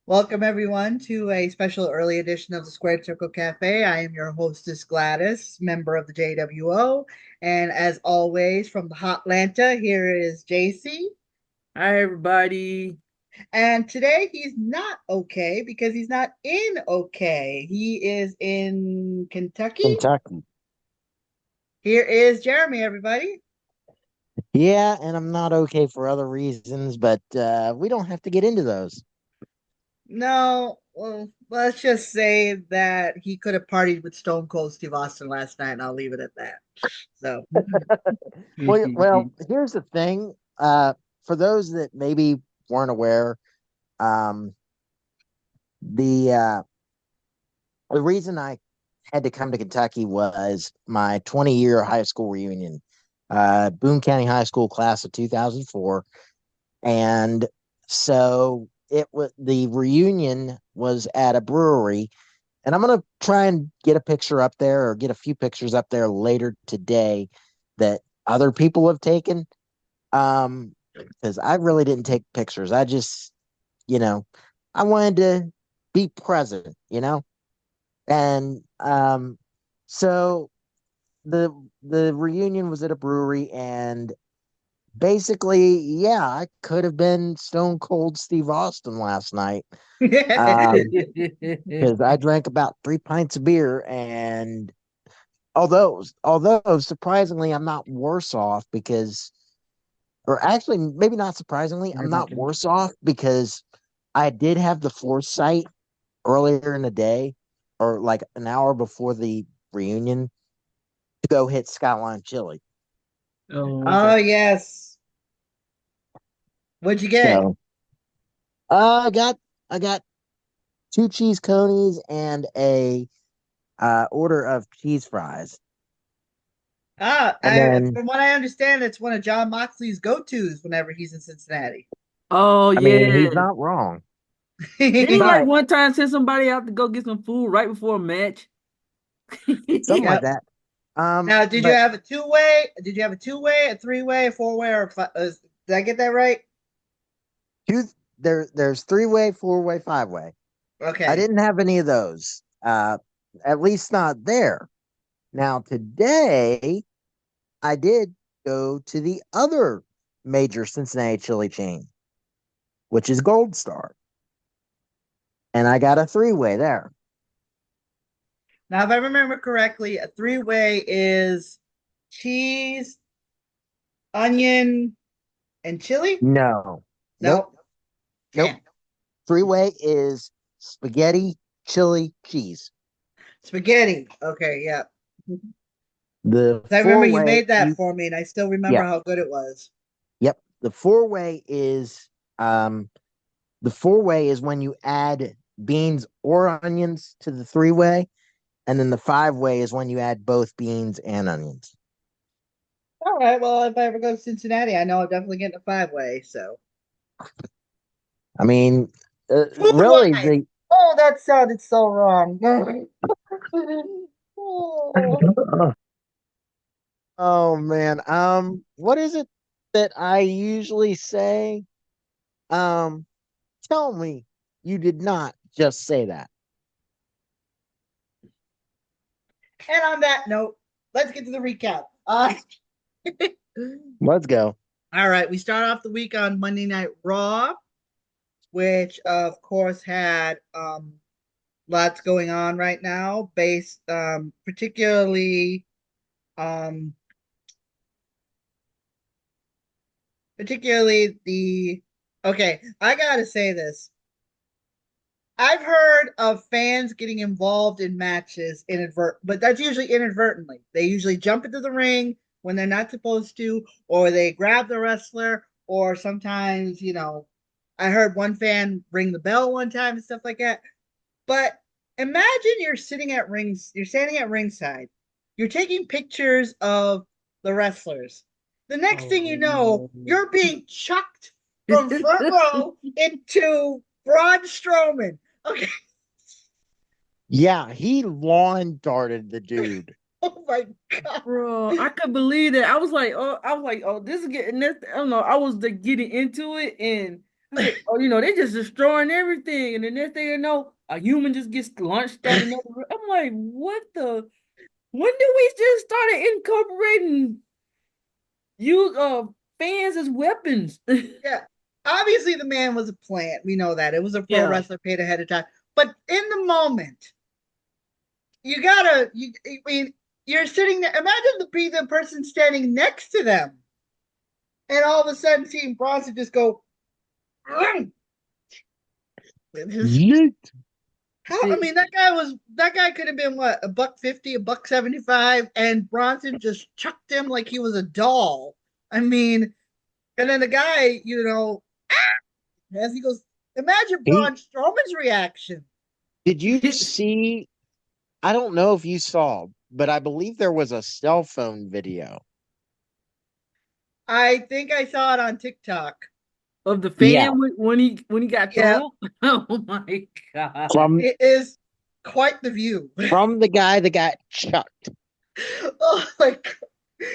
Welcome, everyone, to a special early edition of the Squared Circle Cafe. I am your hostess, Gladys, member of the JWO. And as always, from the Hot Lanta, here is JC. Hi, everybody. And today he's not okay because he's not in okay. He is in Kentucky. Kentucky. Here is Jeremy, everybody. Yeah, and I'm not okay for other reasons, but we don't have to get into those. No, well, let's just say that he could have partied with Stone Cold Steve Austin last night, and I'll leave it at that. So, Well, here's the thing. For those that maybe weren't aware, um, the the reason I had to come to Kentucky was my 20-year high school reunion, Boone County High School class of 2004, and so it was the reunion was at a brewery. And I'm going to try and get a picture up there or get a few pictures up there later today that other people have taken. Because I really didn't take pictures. I just, you know, I wanted to be present. And so the reunion was at a brewery, and basically, yeah, I could have been Stone Cold Steve Austin last night. Um, because I drank about 3 pints of beer, and although surprisingly, I'm not worse off because, or actually, maybe not surprisingly, I'm not worse off because I did have the foresight earlier in the day, or like an hour before the reunion, to go hit Skyline Chili. Oh, okay. oh, yes. What'd you get? So I got two cheese conies and a order of cheese fries, and then From what I understand, it's one of John Moxley's go-tos whenever he's in Cincinnati. Oh, I mean he's yeah. not wrong, Didn't he like but one time send somebody out to go get some food right before a match? something like Yep. that. Now, did you But have a two-way? Did you have a two-way, a three-way, a four-way, or did I get that right? two there's three-way, four-way, five-way. I Okay. didn't have any of those. At least not there. Now today I did go to the other major Cincinnati chili chain, which is Gold Star, and I got a three-way there. Now, if I remember correctly, a three-way is cheese, onion, and chili. No, nope, No. nope. Eh. Three-way is spaghetti, chili, cheese. Spaghetti. Okay, yeah. The I remember you four-way, made that for me, and I still remember yep, how good it was. yep. Um the four-way is when you add beans or onions to the three-way, and then the five-way is when you add both beans and onions. All right. Well, if I ever go to Cincinnati, I know I'm definitely getting a five-way. So I mean, really, four-way. Oh, that sounded so wrong. Oh. oh man, what is it that I usually say? Um, Tell me you did not just say that. And on that note, let's get to the recap. Let's go. All right, we start off the week on Monday Night Raw, which of course had lots going on right now, based um particularly the okay, I gotta say this. I've heard of fans getting involved in matches but that's usually inadvertently. They usually jump into the ring when they're not supposed to, or they grab the wrestler, or sometimes, I heard one fan ring the bell one time and stuff like that. But imagine you're standing at ringside, you're taking pictures of the wrestlers. The next thing you know, Oh. you're being chucked from front row into Braun Strowman. Okay. Yeah, he lawn darted the dude. Oh my god. Bro, I could believe that. I was like, oh, this is getting this. I don't know. I was like, getting into it, and I said, oh, they just destroying everything, and the next thing you know, a human just gets launched out another. I'm like, what the? When did we just started incorporating use fans as weapons? Yeah. Obviously, the man was a plant. We know that. It was a pro Yeah, wrestler paid ahead of time. But in the moment, you gotta, I mean, you're sitting there. Imagine the person standing next to them, and all of a sudden seeing Bronson just go, "Ugh," with his, Yeet. I mean, that guy could have been what, a buck 50, a buck 75, and Bronson just chucked him like he was a doll. I mean, and then the guy, as he goes, imagine He, Braun Strowman's reaction. did you see? I don't know if you saw, but I believe there was a cell phone video. I think I saw it on TikTok. of the Yeah, fan when he got Yeah, thrown. Oh my god! from it is quite the view. from the guy that got chucked. Oh my God.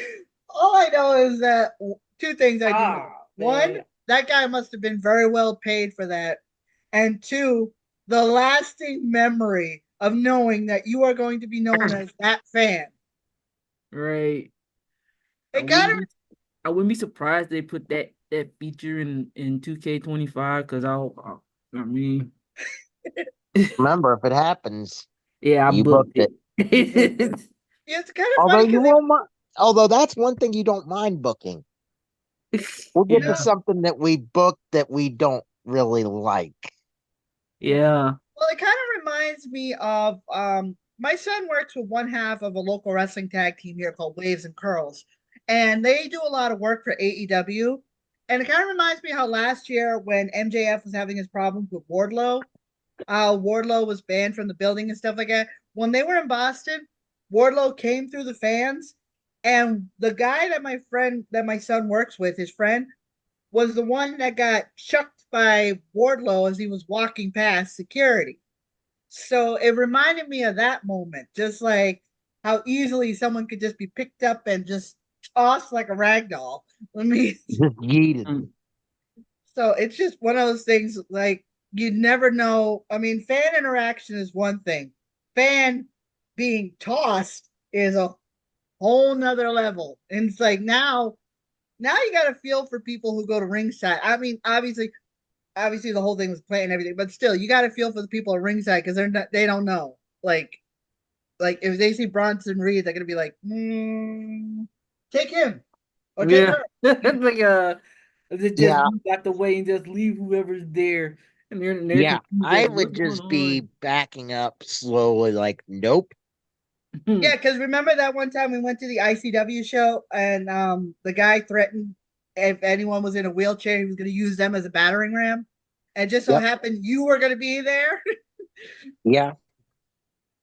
All I know is that two things I do know. Ah One, man, that guy must have been very well paid for that. And two, the lasting memory of knowing that you are going to be known as that fan. right? I It kind wouldn't of be I wouldn't be surprised they put that feature in 2K25 because I mean, Remember, if it happens, yeah, I you booked booked it. it. it's kind of Although funny you because won't mind, although that's one thing you don't mind booking. We'll get to Yeah, something that we booked that we don't really like. yeah. well, it kind of reminds me of my son works with one half of a local wrestling tag team here called Waves and Curls, and they do a lot of work for AEW. And it kind of reminds me how last year when MJF was having his problems with Wardlow, Wardlow was banned from the building and stuff like that. When they were in Boston, Wardlow came through the fans, and the guy that my son works with, his friend, was the one that got chucked by Wardlow as he was walking past security. So it reminded me of that moment, just like how easily someone could just be picked up and just tossed like a rag doll. I mean, Just yeeted. Mm. so it's just one of those things like you never know. I mean, fan interaction is one thing. Fan being tossed is a whole nother level. And it's like now you got to feel for people who go to ringside. I mean, obviously the whole thing was planned and everything, but still, you got to feel for the people at ringside because they don't know. Like if they see Bronson Reed, they're gonna be like, take him or take Yeah, her. it's like they just Yeah, move out the way and just leave whoever's there, and they're yeah. confused I as would what's going just be on. backing up slowly, like, nope. Yeah, because remember that one time we went to the ICW show and the guy threatened if anyone was in a wheelchair, he was going to use them as a battering ram. And just so Yep. happened you were going to be there. Yeah.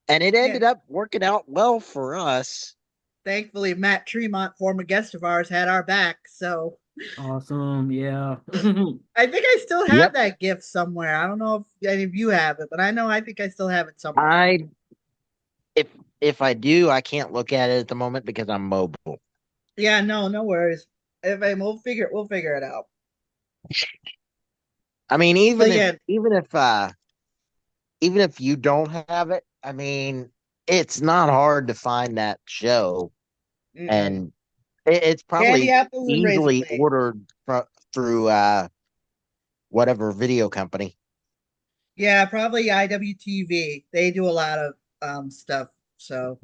And it Yeah. ended up working out well for us. Thankfully, Matt Tremont, former guest of ours, had our back. So Awesome, yeah. I think I still have Yep. that gift somewhere. I don't know if any of you have it, but I think I still have it somewhere. I if if I do, I can't look at it at the moment because I'm mobile. Yeah, no worries. If I, we'll figure it out. I mean, But yeah, even if you don't have it, I mean, it's not hard to find that show, mm-mm. and it's Candy probably apples and raisin easily bran. ordered through whatever video company. Yeah, probably IWTV. They do a lot of stuff. So,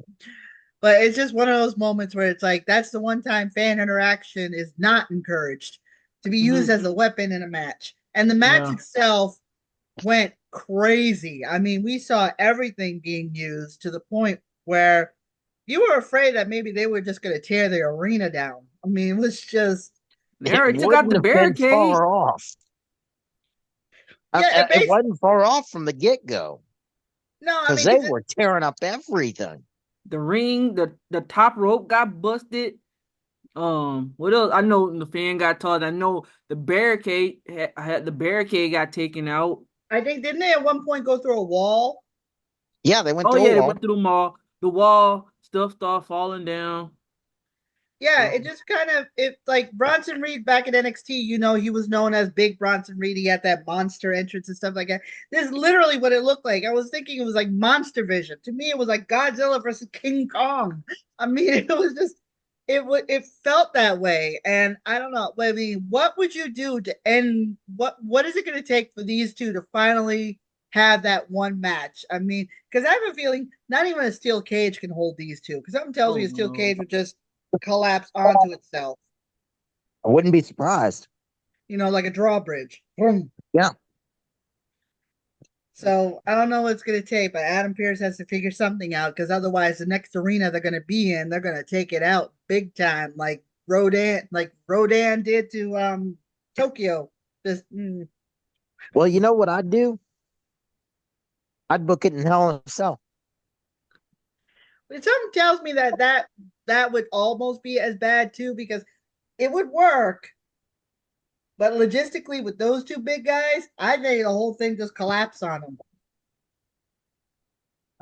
but it's just one of those moments where it's like that's the one time fan interaction is not encouraged to be used Mhm. as a weapon in a match. And the match Yeah, itself went crazy. I mean, we saw everything being used to the point where you were afraid that maybe they were just going to tear the arena down. I mean, it was just they It already took out wouldn't the have been barricade. far off. yeah, it It basically wasn't far off from the get go no, I because mean, they because were tearing up everything. The ring, the top rope got busted. What else? I know the fan got tossed. I know the barricade had the barricade got taken out. I think didn't they at one point go through a wall? Yeah, they went Oh through a yeah, they wall. went through the mall. The wall stuff started falling down. Yeah, it just kind of it like Bronson Reed back at NXT, he was known as Big Bronson Reed. He had that monster entrance and stuff like that. This is literally what it looked like. I was thinking it was like Monster Vision. To me, it was like Godzilla versus King Kong. I mean, it was just it felt that way. And I don't know. I mean, what would you do to end what is it gonna take for these two to finally have that one match? I mean, because I have a feeling not even a steel cage can hold these two. Because something tells me Oh a steel no. cage would just collapse onto itself, I wouldn't be surprised. like a drawbridge. Boom. Yeah. So I don't know what it's going to take, but Adam Pearce has to figure something out because otherwise, the next arena they're going to be in, they're going to take it out big time, like Rodan did to Tokyo. Just Well, you know what I'd do? I'd book it in Hell in a Cell. but something tells me that would almost be as bad too because it would work. But logistically, with those two big guys, I think the whole thing just collapsed on them.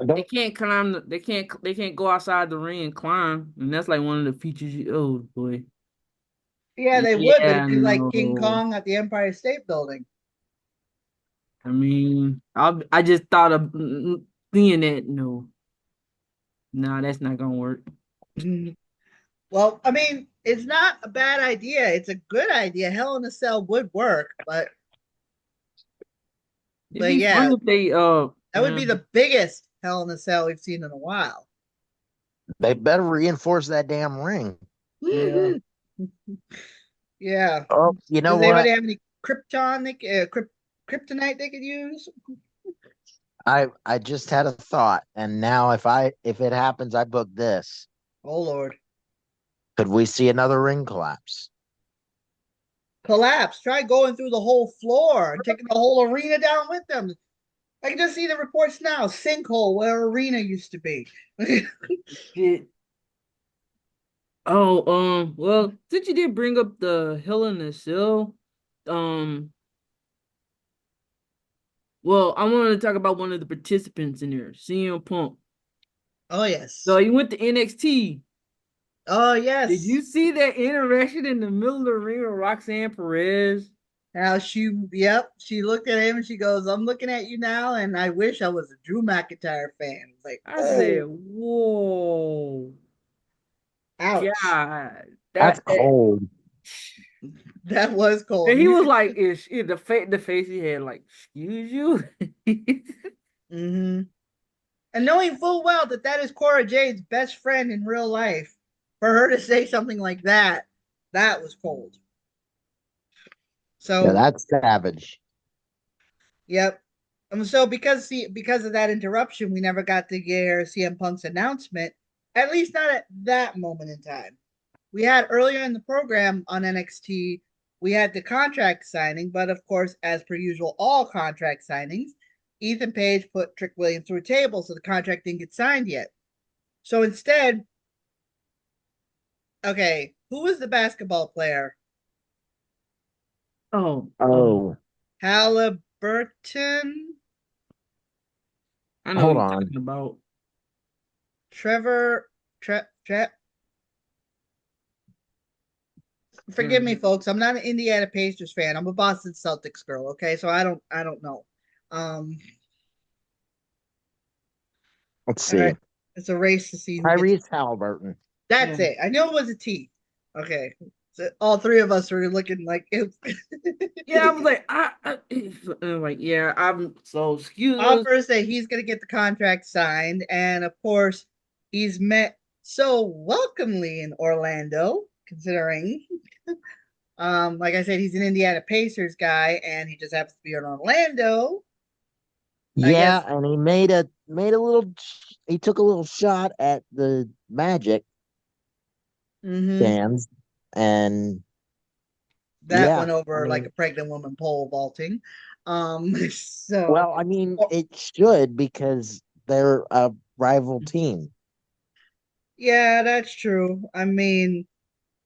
They can't climb. They can't. They can't go outside the ring and climb, and that's like one of the features. Oh boy. Yeah, they would, but Yeah, it'd be like King no. Kong at the Empire State Building. I mean, I just thought of seeing that. No, nah, that's not gonna work. Well, I mean, it's not a bad idea. It's a good idea. Hell in a Cell would work, but It'd but be yeah, fun if they that would be the biggest Hell in a Cell we've seen in a while. They better reinforce that damn ring. yeah. Yeah. Oh, you know Does anybody what? have any kryptonite they could use? I just had a thought, and now if it happens, I book this. Oh Lord. Could we see another ring collapse? Collapse. Try going through the whole floor and taking the whole arena down with them. I can just see the reports now. Sinkhole where arena used to be. Shit. Oh, well, since you did bring up the Hell in a Cell, um, well, I wanted to talk about one of the participants in there, CM Punk. Oh So yes. he went to NXT. Oh Did you yes. see that interaction in the middle of the ring with Roxanne Perez? Now she looked at him and she goes, I'm looking at you now, and I wish I was a Drew McIntyre fan. Like, I said, oh, "Whoa, ouch. God, That's that." cold. That was And cold. he You was could like, "Is the face he had like, excuse you?" hmm And knowing full well that that is Cora Jade's best friend in real life, for her to say something like that was cold. Yeah, So, that's savage. yep. So because of that interruption, we never got to hear CM Punk's announcement, at least not at that moment in time. We had earlier in the program on NXT, we had the contract signing, but of course, as per usual, all contract signings, Ethan Page put Trick Williams through a table, so the contract didn't get signed yet. So instead, okay, who was the basketball player? Oh, Oh, Halliburton, I know what hold you're on. talking about. Trevor, forgive me, Trevor. folks. I'm not an Indiana Pacers fan. I'm a Boston Celtics girl. Okay, so I don't know. Um, Let's all see. right, it's a race to see who gets. Tyrese Halliburton. That's Yeah. it. I knew it was a T. Okay, so all three of us were looking like it. Yeah, I was like, I'm like, yeah, I'm so excuse us. Offers that he's going to get the contract signed, and of course, he's met so welcomely in Orlando, considering, like I said, he's an Indiana Pacers guy, and he just happens to be in Orlando. I Yeah, guess and he made a little. He took a little shot at the Magic hmm fans, and that yeah, went I over like mean, a pregnant woman pole vaulting. So well, I mean, it should because they're a rival team. yeah, that's true. I mean,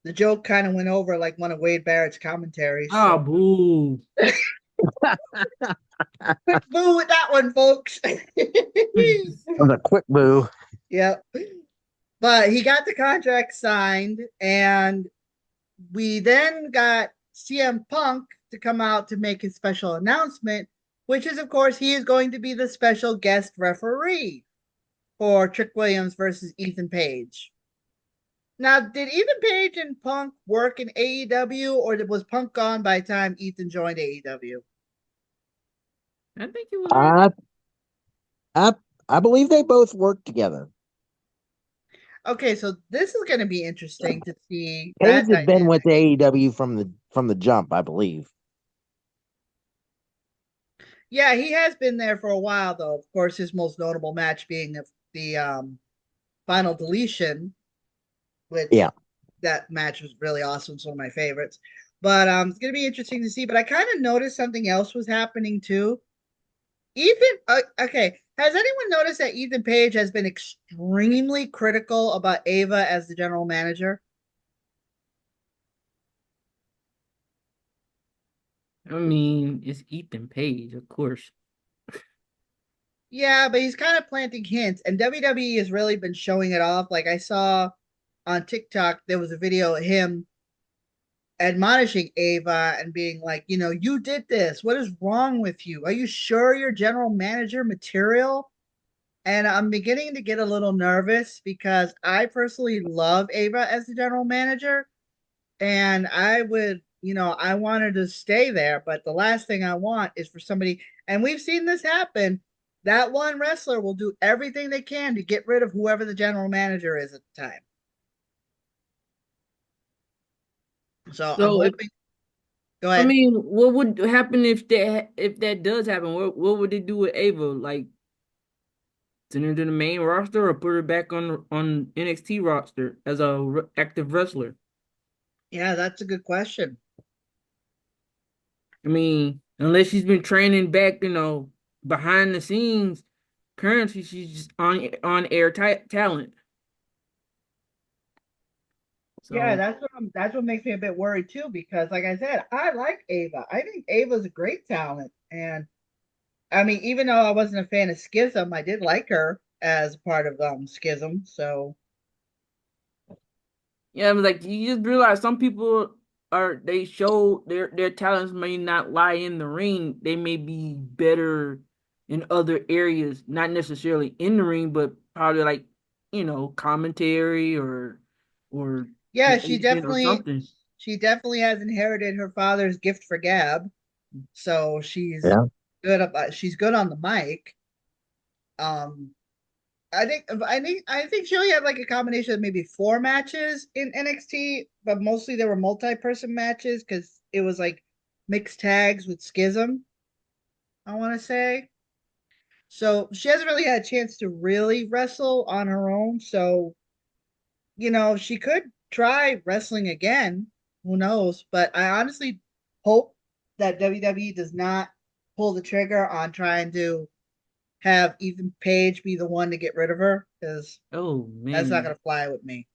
the joke kind of went over like one of Wade Barrett's commentaries. Ah, So boo. quick boo with that one, folks. It was a quick boo. Yep. But he got the contract signed, and we then got CM Punk to come out to make his special announcement, which is, of course, he is going to be the special guest referee for Trick Williams versus Ethan Page. Now, did Ethan Page and Punk work in AEW, or was Punk gone by the time Ethan joined AEW? I think it was early. I I I believe they both worked together. Okay, so this is going to be interesting to see Page that had been with dynamic. AEW from the jump, I believe. Yeah, he has been there for a while, though. Of course, his most notable match being the final deletion, which Yeah. that match was really awesome. It's one of my favorites. But it's going to be interesting to see. But I kind of noticed something else was happening too. Ethan, okay, has anyone noticed that Ethan Page has been extremely critical about Ava as the general manager? I mean, it's Ethan Page, of course. Yeah, but he's kind of planting hints, and WWE has really been showing it off. Like I saw on TikTok, there was a video of him admonishing Ava and being like, you did this. What is wrong with you? Are you sure you're general manager material? And I'm beginning to get a little nervous because I personally love Ava as the general manager. And I would, I wanted to stay there. But the last thing I want is for somebody, and we've seen this happen, that one wrestler will do everything they can to get rid of whoever the general manager is at the time. So I'm So, hoping. Go I ahead. mean, what would happen if that does happen? What would they do with Ava? Like send her to the main roster or put her back on NXT roster as a active wrestler? Yeah, that's a good question. I mean, unless she's been training back, behind the scenes. Currently, she's just on air talent. Yeah, So, that's what makes me a bit worried too, because like I said, I like Ava. I think Ava's a great talent. And I mean, even though I wasn't a fan of Schism, I did like her as part of Schism. So yeah, but like you just realize some people they show their talents may not lie in the ring. They may be better in other areas, not necessarily in the ring, but probably like, commentary or yeah, an agent or something. she definitely has inherited her father's gift for gab. So Yeah. she's good on the mic. Um I think she only had like a combination of maybe 4 matches in NXT, but mostly they were multi-person matches because it was like mixed tags with Schism, I want to say. So she hasn't really had a chance to really wrestle on her own. So, she could try wrestling again. Who knows? But I honestly hope that WWE does not pull the trigger on trying to have Ethan Page be the one to get rid of her, because Oh that's not man, going to fly with me.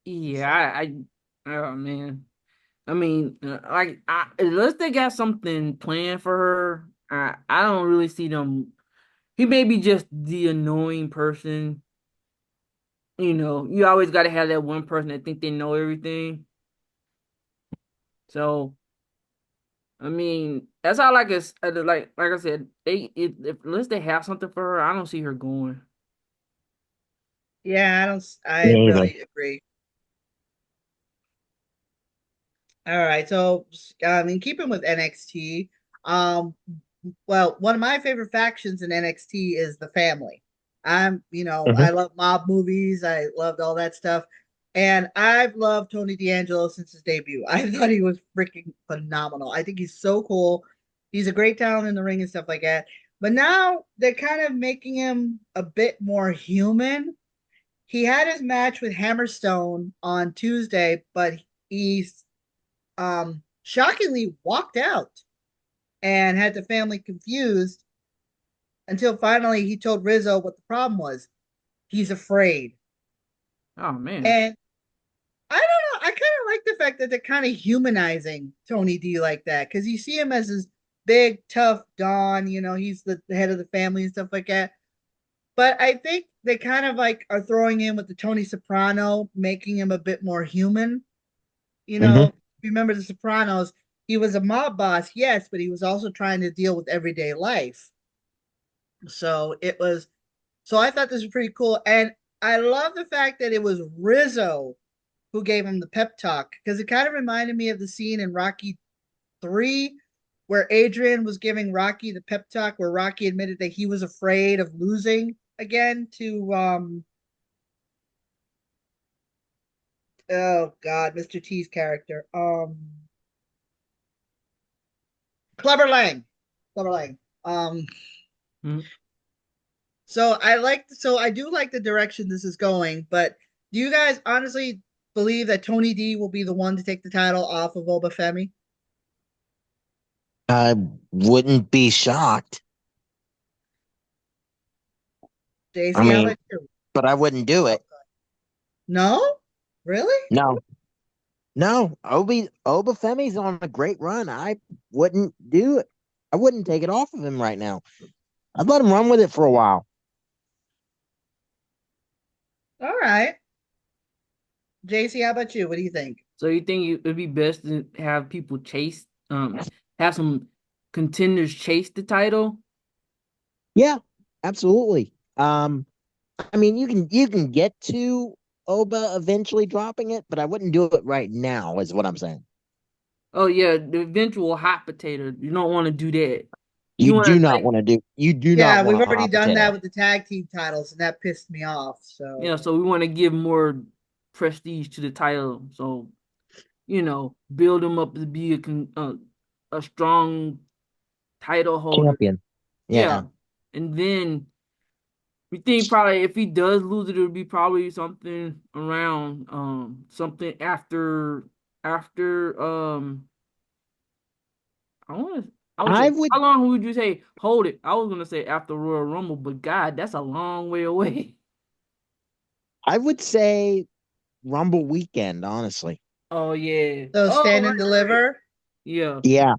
yeah, So, oh man. I mean, unless they got something planned for her, I don't really see them. He may be just the annoying person. You always got to have that one person that think they know everything. So, I mean, that's all I guess. Like I said, if unless they have something for her, I don't see her going. yeah, I Me either. really agree. All right. So, I mean, keeping with NXT, um, well, one of my favorite factions in NXT is the family. Mhm. I love mob movies. I loved all that stuff. And I've loved Tony D'Angelo since his debut. I thought he was freaking phenomenal. I think he's so cool. He's a great talent in the ring and stuff like that. But now they're kind of making him a bit more human. He had his match with Hammerstone on Tuesday, but he's shockingly walked out and had the family confused until finally he told Rizzo what the problem was. He's afraid. Oh man. And I don't know. I kind of like the fact that they're kind of humanizing Tony D like that, because you see him as this big, tough Don. He's the head of the family and stuff like that. But I think they kind of like are throwing in with the Tony Soprano, making him a bit more human. You Hmm. know, remember the Sopranos? He was a mob boss, yes, but he was also trying to deal with everyday life. So it was. So I thought this was pretty cool, and I love the fact that it was Rizzo who gave him the pep talk because it kind of reminded me of the scene in Rocky 3 where Adrian was giving Rocky the pep talk, where Rocky admitted that he was afraid of losing again to oh god, Mr. T's character. Clubber Lang. Clubber Lang. Um Hmm. so I do like the direction this is going, but do you guys honestly believe that Tony D will be the one to take the title off of Obafemi? I wouldn't be shocked. I Daisy, how mean, about you? but I wouldn't do it. No? Really? No, no. Obafemi's on a great run. I wouldn't do it. I wouldn't take it off of him right now. I'd let him run with it for a while. All right. JC, how about you? What do you think? So you think it'd be best to have people chase, have some contenders chase the title? Yeah, absolutely. I mean, you can get to Oba eventually dropping it, but I wouldn't do it right now. Is what I'm saying. Oh yeah, the eventual hot potato. You don't want to do that. You You want do to not like, want to do. You do not Yeah, want we've a already hot done that potato. with the tag team titles, and that pissed me off. So, yeah. So we want to give more prestige to the title. So build them up to be a strong title holder. Champion. Yeah. Yeah, and then we think probably if he does lose it, it'll be probably something around something after. I want to. I would I say would how long would you say hold it? I was gonna say after Royal Rumble, but God, that's a long way away. I would say Rumble weekend, honestly. Oh yeah. so Oh stand and right. deliver. Yeah. Yeah.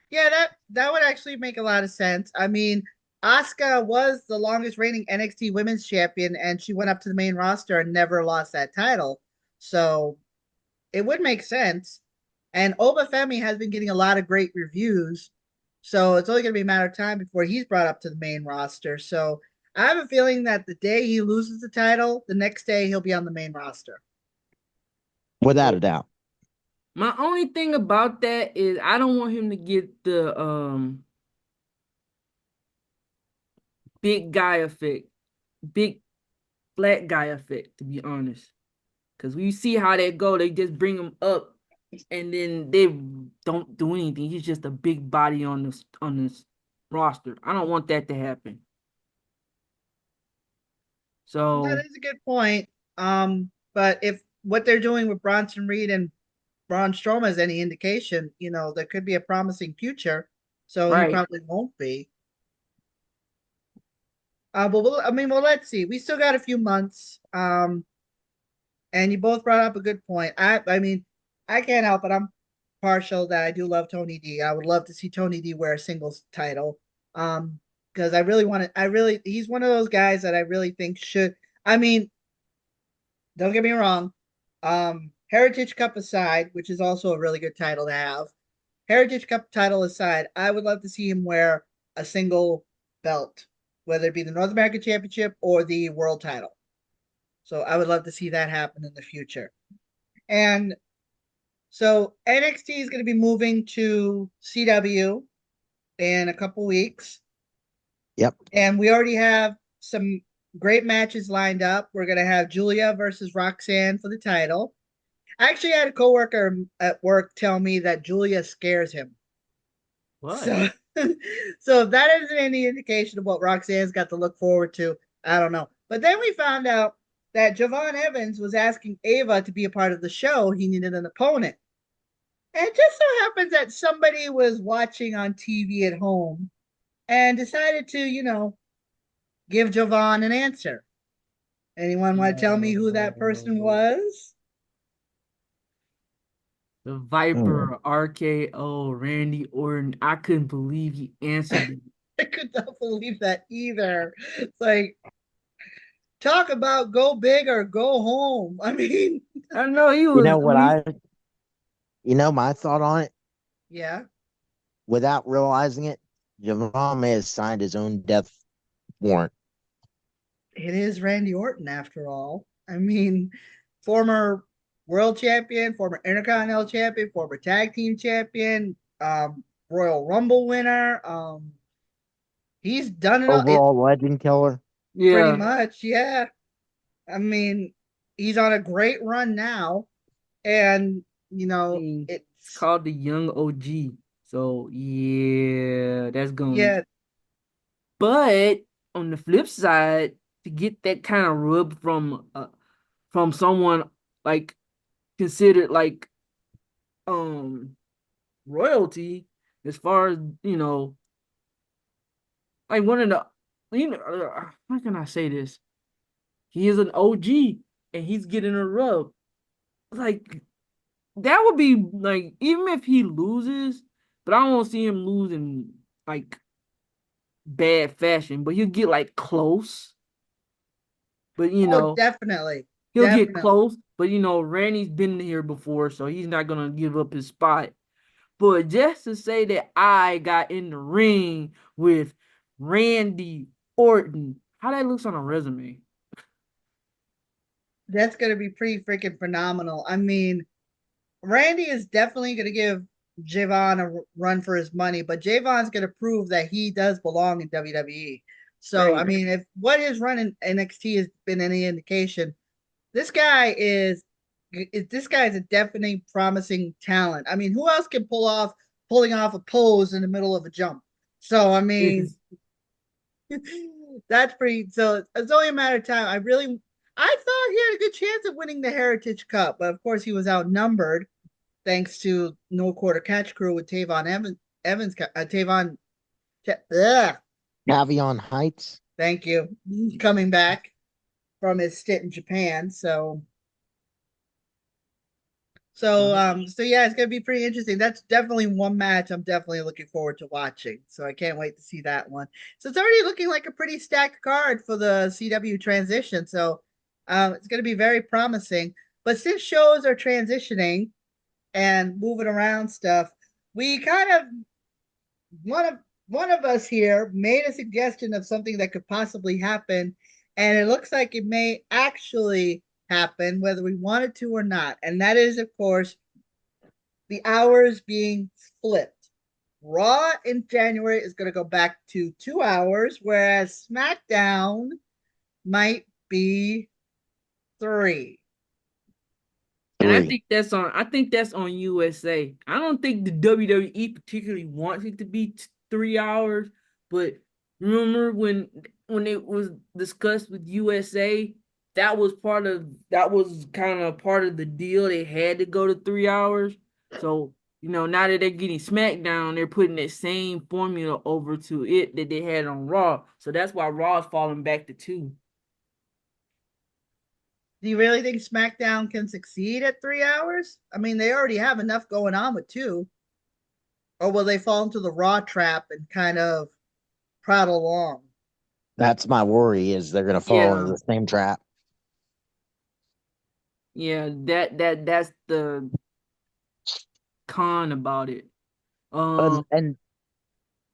Yeah, that would actually make a lot of sense. I mean, Asuka was the longest reigning NXT Women's Champion, and she went up to the main roster and never lost that title. So it would make sense. And Obafemi has been getting a lot of great reviews. So it's only going to be a matter of time before he's brought up to the main roster. So I have a feeling that the day he loses the title, the next day he'll be on the main roster. Without a doubt. My only thing about that is I don't want him to get the big guy effect, big flat guy effect, to be honest. Because we see how they go, they just bring him up, and then they don't do anything. He's just a big body on this roster. I don't want that to happen. That So is a good point. But if what they're doing with Bronson Reed and Braun Strowman is any indication, there could be a promising future. So he right, probably won't be. But well, let's see. We still got a few months. And you both brought up a good point. I mean, I can't help it. I'm partial that I do love Tony D. I would love to see Tony D wear a singles title. Because I really want to. I really, he's one of those guys that I really think should. I mean, don't get me wrong. Heritage Cup aside, which is also a really good title to have. Heritage Cup title aside, I would love to see him wear a single belt, whether it be the North American Championship or the World title. So I would love to see that happen in the future. And so NXT is going to be moving to CW in a couple weeks. Yep. And we already have some great matches lined up. We're going to have Julia versus Roxanne for the title. I actually had a coworker at work tell me that Julia scares him. what? So, so if that isn't any indication of what Roxanne's got to look forward to, I don't know. But then we found out that Javon Evans was asking Ava to be a part of the show. He needed an opponent. And it just so happens that somebody was watching on TV at home and decided to, give Javon an answer. Anyone want to tell me who that person was? The Mm. Viper, RKO, Randy Orton. I couldn't believe he answered it. I could not believe that either. It's like, talk about go big or go home. I mean, I know he You was. know what He, my thought on it, yeah, without realizing it, Javon may have signed his own death warrant. it is Randy Orton after all. I mean, former world champion, former Intercontinental champion, former tag team champion, Royal Rumble winner. He's done it all. It Overall legend killer. pretty yeah, much, yeah. I mean, he's on a great run now, and it's it's called the Young OG. So yeah, that's going. yeah. But on the flip side, to get that kind of rub from someone like considered like um royalty, as far as like one of the how can I say this? He is an OG and he's getting a rub. Like that would be like even if he loses, but I don't see him losing like bad fashion, but he'll get like close. But Oh, definitely, he'll get definitely. close. But Randy's been here before, so he's not gonna give up his spot. But just to say that I got in the ring with Randy Orton, how that looks on a resume. That's gonna be pretty freaking phenomenal. I mean, Randy is definitely gonna give Javon a run for his money, but Javon's gonna prove that he does belong in WWE. So, I Right. mean, if what his run in NXT has been any indication, this guy is a definitely promising talent. I mean, who else can pulling off a pose in the middle of a jump? So, I mean, that's pretty. So it's only a matter of time. I thought he had a good chance of winning the Heritage Cup, but of course he was outnumbered thanks to No Quarter Catch Crew with Tavon Evans, Tavon. Ugh, Avion Heights. thank you, coming back from his stint in Japan. So yeah, it's gonna be pretty interesting. That's definitely one match I'm definitely looking forward to watching. So I can't wait to see that one. So it's already looking like a pretty stacked card for the CW transition. So it's gonna be very promising. But since shows are transitioning and moving around stuff, we kind of one of one of us here made a suggestion of something that could possibly happen, and it looks like it may actually happen, whether we want it to or not. And that is, of course, the hours being flipped. Raw in January is going to go back to 2 hours, whereas SmackDown might be three. And I 3. think that's on USA. I don't think the WWE particularly wants it to be 3 hours, but remember when it was discussed with USA, that was kind of part of the deal. They had to go to 3 hours. So now that they're getting SmackDown, they're putting that same formula over to it that they had on Raw. So that's why Raw is falling back to 2. Do you really think SmackDown can succeed at 3 hours? I mean, they already have enough going on with two. Or will they fall into the Raw trap and kind of prod along? That's my worry, is they're going to fall into Yeah. the same trap. Yeah, that's the con about it. And Um, and,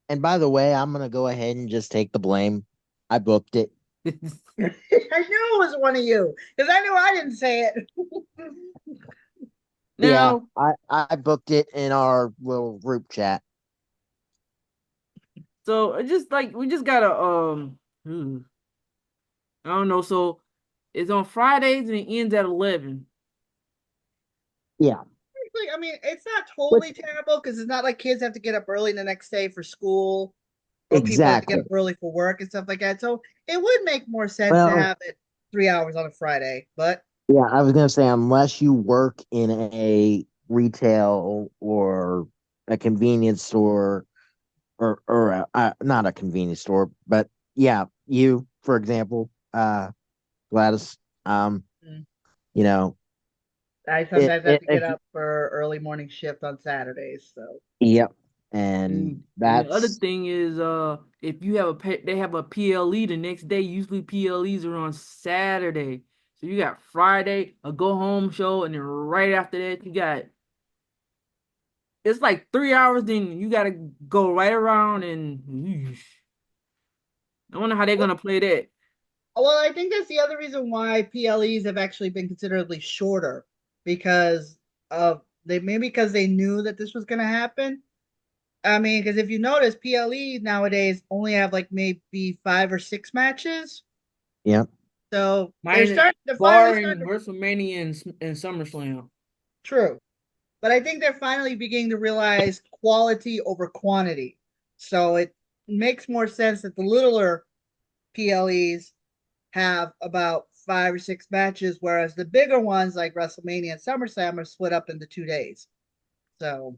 and by the way, I'm going to go ahead and just take the blame. I booked it. I knew it was one of you because I knew I didn't say it. Yeah, now, I booked it in our little group chat. so just like we just gotta I don't know. So it's on Fridays and it ends at 11. Yeah, I mean, it's not which totally terrible because it's not like kids have to get up early the next day for school or people have to get exactly. up early for work and stuff like that. So it would make more sense to Well, have it 3 hours on a Friday. But yeah, I was gonna say, unless you work in a retail or a convenience store, or not a convenience store, but yeah, you, for example, Gladys, um, mm, you know, I it, sometimes have it, to get if up for early morning shift on Saturdays. So yep. And And the other that's thing is, if you have they have a PLE the next day. Usually PLEs are on Saturday, so you got Friday a go home show, and then right after that you got it's like 3 hours. Then you got to go right around, and eesh. I wonder how they're Well, gonna play that. I think that's the other reason why PLEs have actually been considerably shorter because of they maybe because they knew that this was going to happen. I mean, because if you notice, PLEs nowadays only have like maybe 5 or 6 matches. yeah. So Minus they're finally barring starting to WrestleMania and SummerSlam. true. But I think they're finally beginning to realize quality over quantity. So it makes more sense that the littler PLEs have about 5 or 6 matches, whereas the bigger ones like WrestleMania and SummerSlam are split up into 2 days. So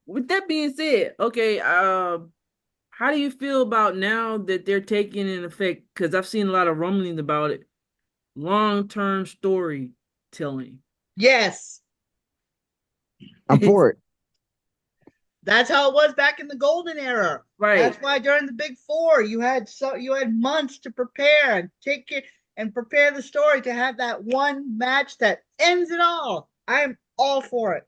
With that being said, okay, how do you feel about now that they're taking in effect? Because I've seen a lot of rumblings about it. Long-term storytelling. yes, I'm for it. that's how it was back in the golden era. Right. That's why during the big four you had months to prepare and take it and prepare the story to have that one match that ends it all. I'm all for it.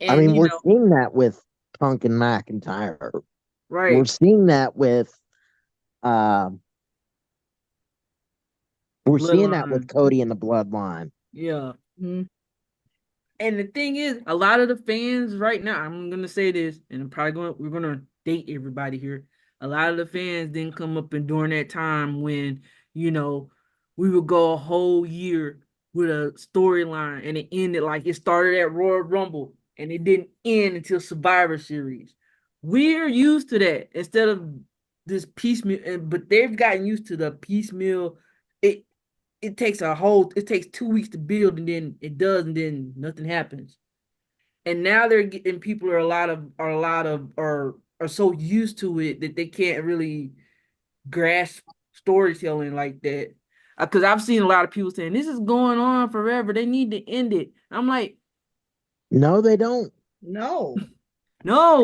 I And mean, we're seeing that with Punk and McIntyre. We're right. seeing that with uh, The we're seeing that bloodline. with Cody and the Bloodline. Yeah. Mhm. And the thing is, a lot of the fans right now, I'm gonna say this, and we're gonna date everybody here. A lot of the fans didn't come up and during that time when, you know, we would go a whole year with a storyline and it ended like it started at Royal Rumble and it didn't end until Survivor Series. We're used to that instead of this piecemeal, but they've gotten used to the piecemeal. It it takes 2 weeks to build and then it does and then nothing happens. And now they're getting people are so used to it that they can't really grasp storytelling like that. Because I've seen a lot of people saying this is going on forever. They need to end it. I'm like, No, they don't. No. no.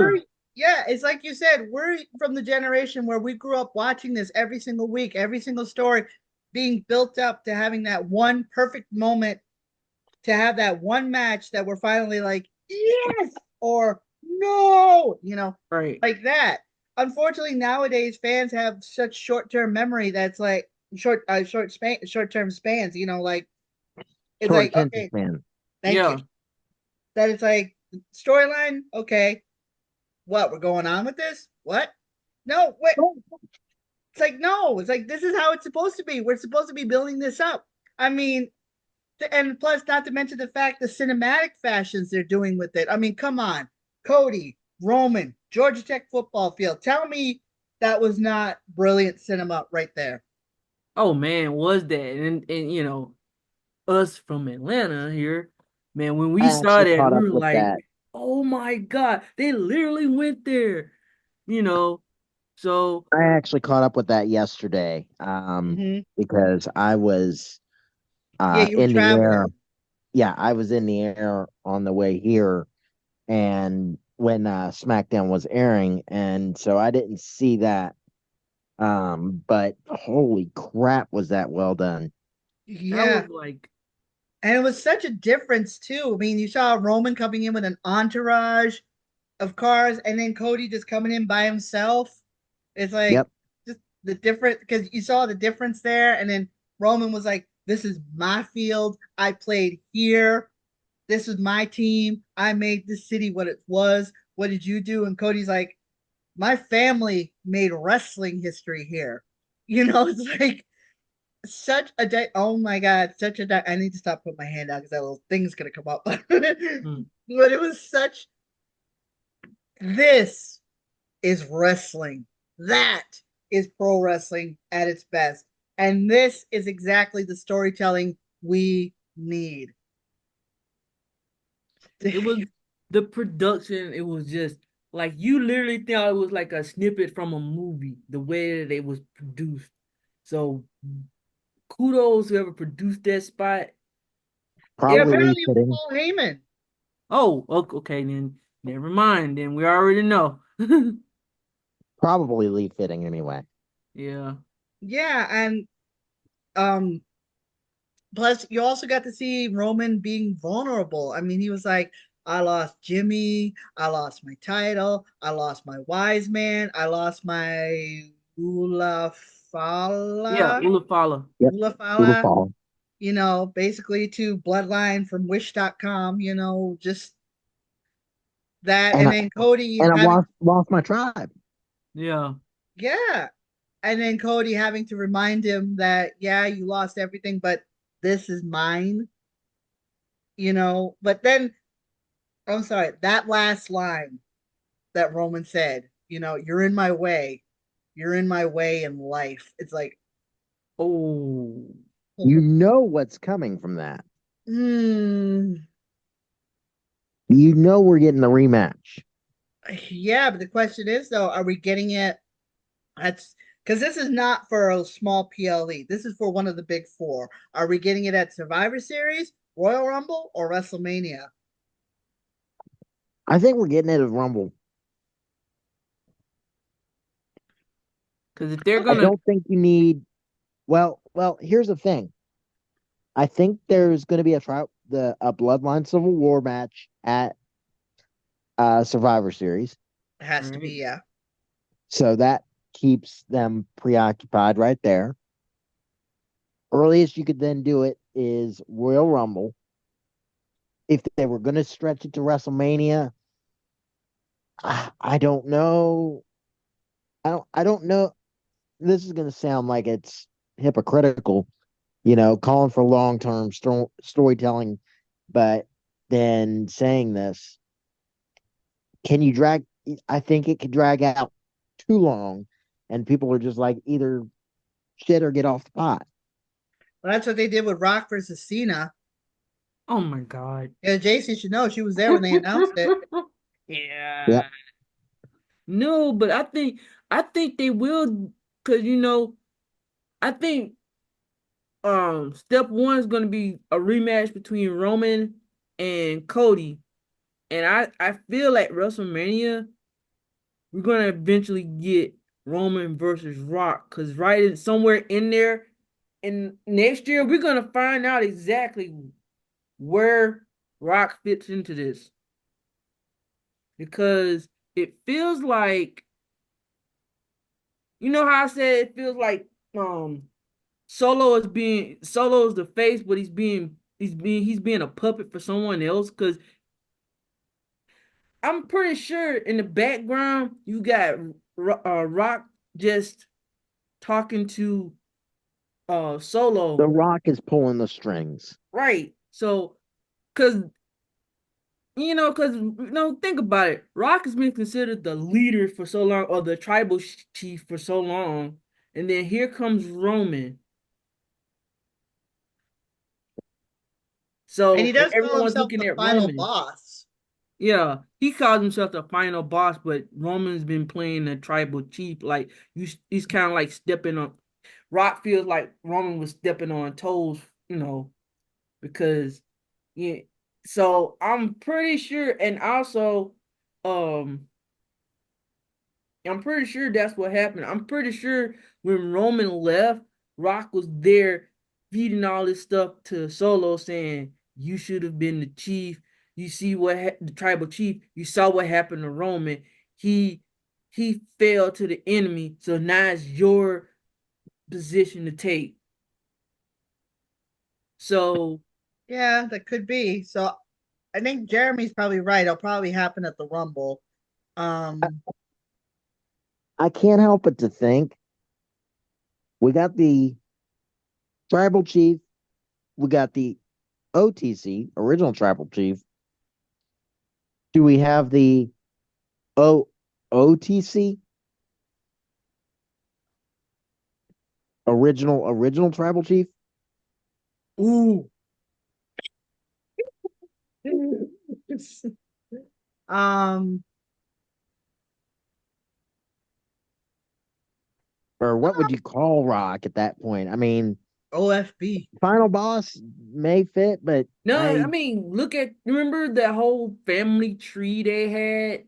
Yeah, it's like you said, we're from the generation where we grew up watching this every single week, every single story being built up to having that one perfect moment to have that one match that we're finally like, yes, or no, Right. like that. Unfortunately, nowadays fans have such short-term memory that's like short-term spans. Like it's Short like attention okay, span. thank you. Yeah. That it's like storyline, okay. What we're going on with this? What? No, wait. It's like no. It's like this is how it's supposed to be. We're supposed to be building this up. I mean, and plus, not to mention the fact the cinematic fashions they're doing with it. I mean, come on, Cody, Roman, Georgia Tech football field. Tell me that was not brilliant cinema right there. Oh man, was that? And us from Atlanta here, man, when we I saw actually that, caught we up were with like, that. oh my God, they literally went there, you know. So, I actually caught up with that yesterday, Mm-hmm. because I was Yeah, you were in the air. traveling. Yeah, I was in the air on the way here, and when SmackDown was airing, and so I didn't see that. But holy crap, was that well done? I was Yeah, like, and it was such a difference too. I mean, you saw Roman coming in with an entourage of cars, and then Cody just coming in by himself. It's like Yep. just the different because you saw the difference there, and then Roman was like, "This is my field. I played here. This is my team. I made this city what it was. What did you do?" And Cody's like, "My family made wrestling history here." It's like such a day. Oh my god, such a day. I need to stop putting my hand out because that little thing's gonna come up. But hmm. it was such. This is wrestling. That is pro wrestling at its best. And this is exactly the storytelling we need. It was the production. It was just like you literally thought it was like a snippet from a movie, the way that it was produced. So kudos whoever produced that spot. Yeah, Probably And Lee apparently it was Fitting. Paul Heyman. oh, okay then. Never mind. Then we already know. Probably leave fitting anyway. Yeah. Yeah, and um plus you also got to see Roman being vulnerable. I mean, he was like, I lost Jimmy, I lost my title, I lost my wise man, I lost my Yeah. Ulafala, Ulafala. Yep. Little Ulafala, fall. basically to bloodline from wish.com, just that. And And I then Cody and I having, lost my tribe. Yeah. yeah. And then Cody having to remind him that, yeah, you lost everything, but this is mine, But then, I'm sorry, that last line that Roman said, you're in my way. You're in my way in life. It's like, Oh. You know what's coming from that. hmm, You know we're getting the rematch. yeah, but the question is, though, are we getting it? That's because this is not for a small PLE. This is for one of the big four. Are we getting it at Survivor Series, Royal Rumble, or WrestleMania? I think we're getting it at Rumble. Because if they're I gonna, don't think you need. Well. Here's the thing. I think there's going to be a Bloodline Civil War match at Survivor Series, It has to be, right? yeah. so that keeps them preoccupied right there. Earliest you could then do it is Royal Rumble. If they were going to stretch it to WrestleMania, I don't know. I don't know. This is going to sound like it's hypocritical, calling for long-term storytelling, but then saying this, can you drag? I think it could drag out too long, and people are just like either shit or get off the pot. Well, that's what they did with Rock versus Cena. Oh my God. Yeah, Jason should know. She was there when they announced it. Yep. Yeah. No, but I think they will, because I think step one is gonna be a rematch between Roman and Cody. And I feel like WrestleMania, we're gonna eventually get Roman versus Rock. Cause somewhere in there, and next year we're gonna find out exactly where Rock fits into this. Because it feels like, how I said it feels like Solo is the face, but he's being a puppet for someone else. Because I'm pretty sure in the background you got Rock just talking to The Solo, Rock is pulling the strings. right? So, because think about it. Rock has been considered the leader for so long, or the tribal chief for so long, and then here comes Roman. And So, he and does call everyone's himself looking the at final Roman. boss. Yeah, he calls himself the final boss, but Roman's been playing the tribal chief. Like he's kind of like stepping on. Rock feels like Roman was stepping on toes, because yeah. So I'm pretty sure, and also, um, I'm pretty sure that's what happened. I'm pretty sure when Roman left, Rock was there feeding all this stuff to Solo, saying, "You should have been the chief. You see the tribal chief. You saw what happened to Roman. He he fell to the enemy. So now it's your position to take." So Yeah, that could be. So I think Jeremy's probably right. It'll probably happen at the Rumble. Um, I can't help but to think we got the tribal chief, we got the OTC, original tribal chief. Do we have the OTC, original tribal chief? ooh. um, Or what would you call Rock at that point? I mean, OFB. final boss? may fit, but No, I mean, remember that whole family tree they had?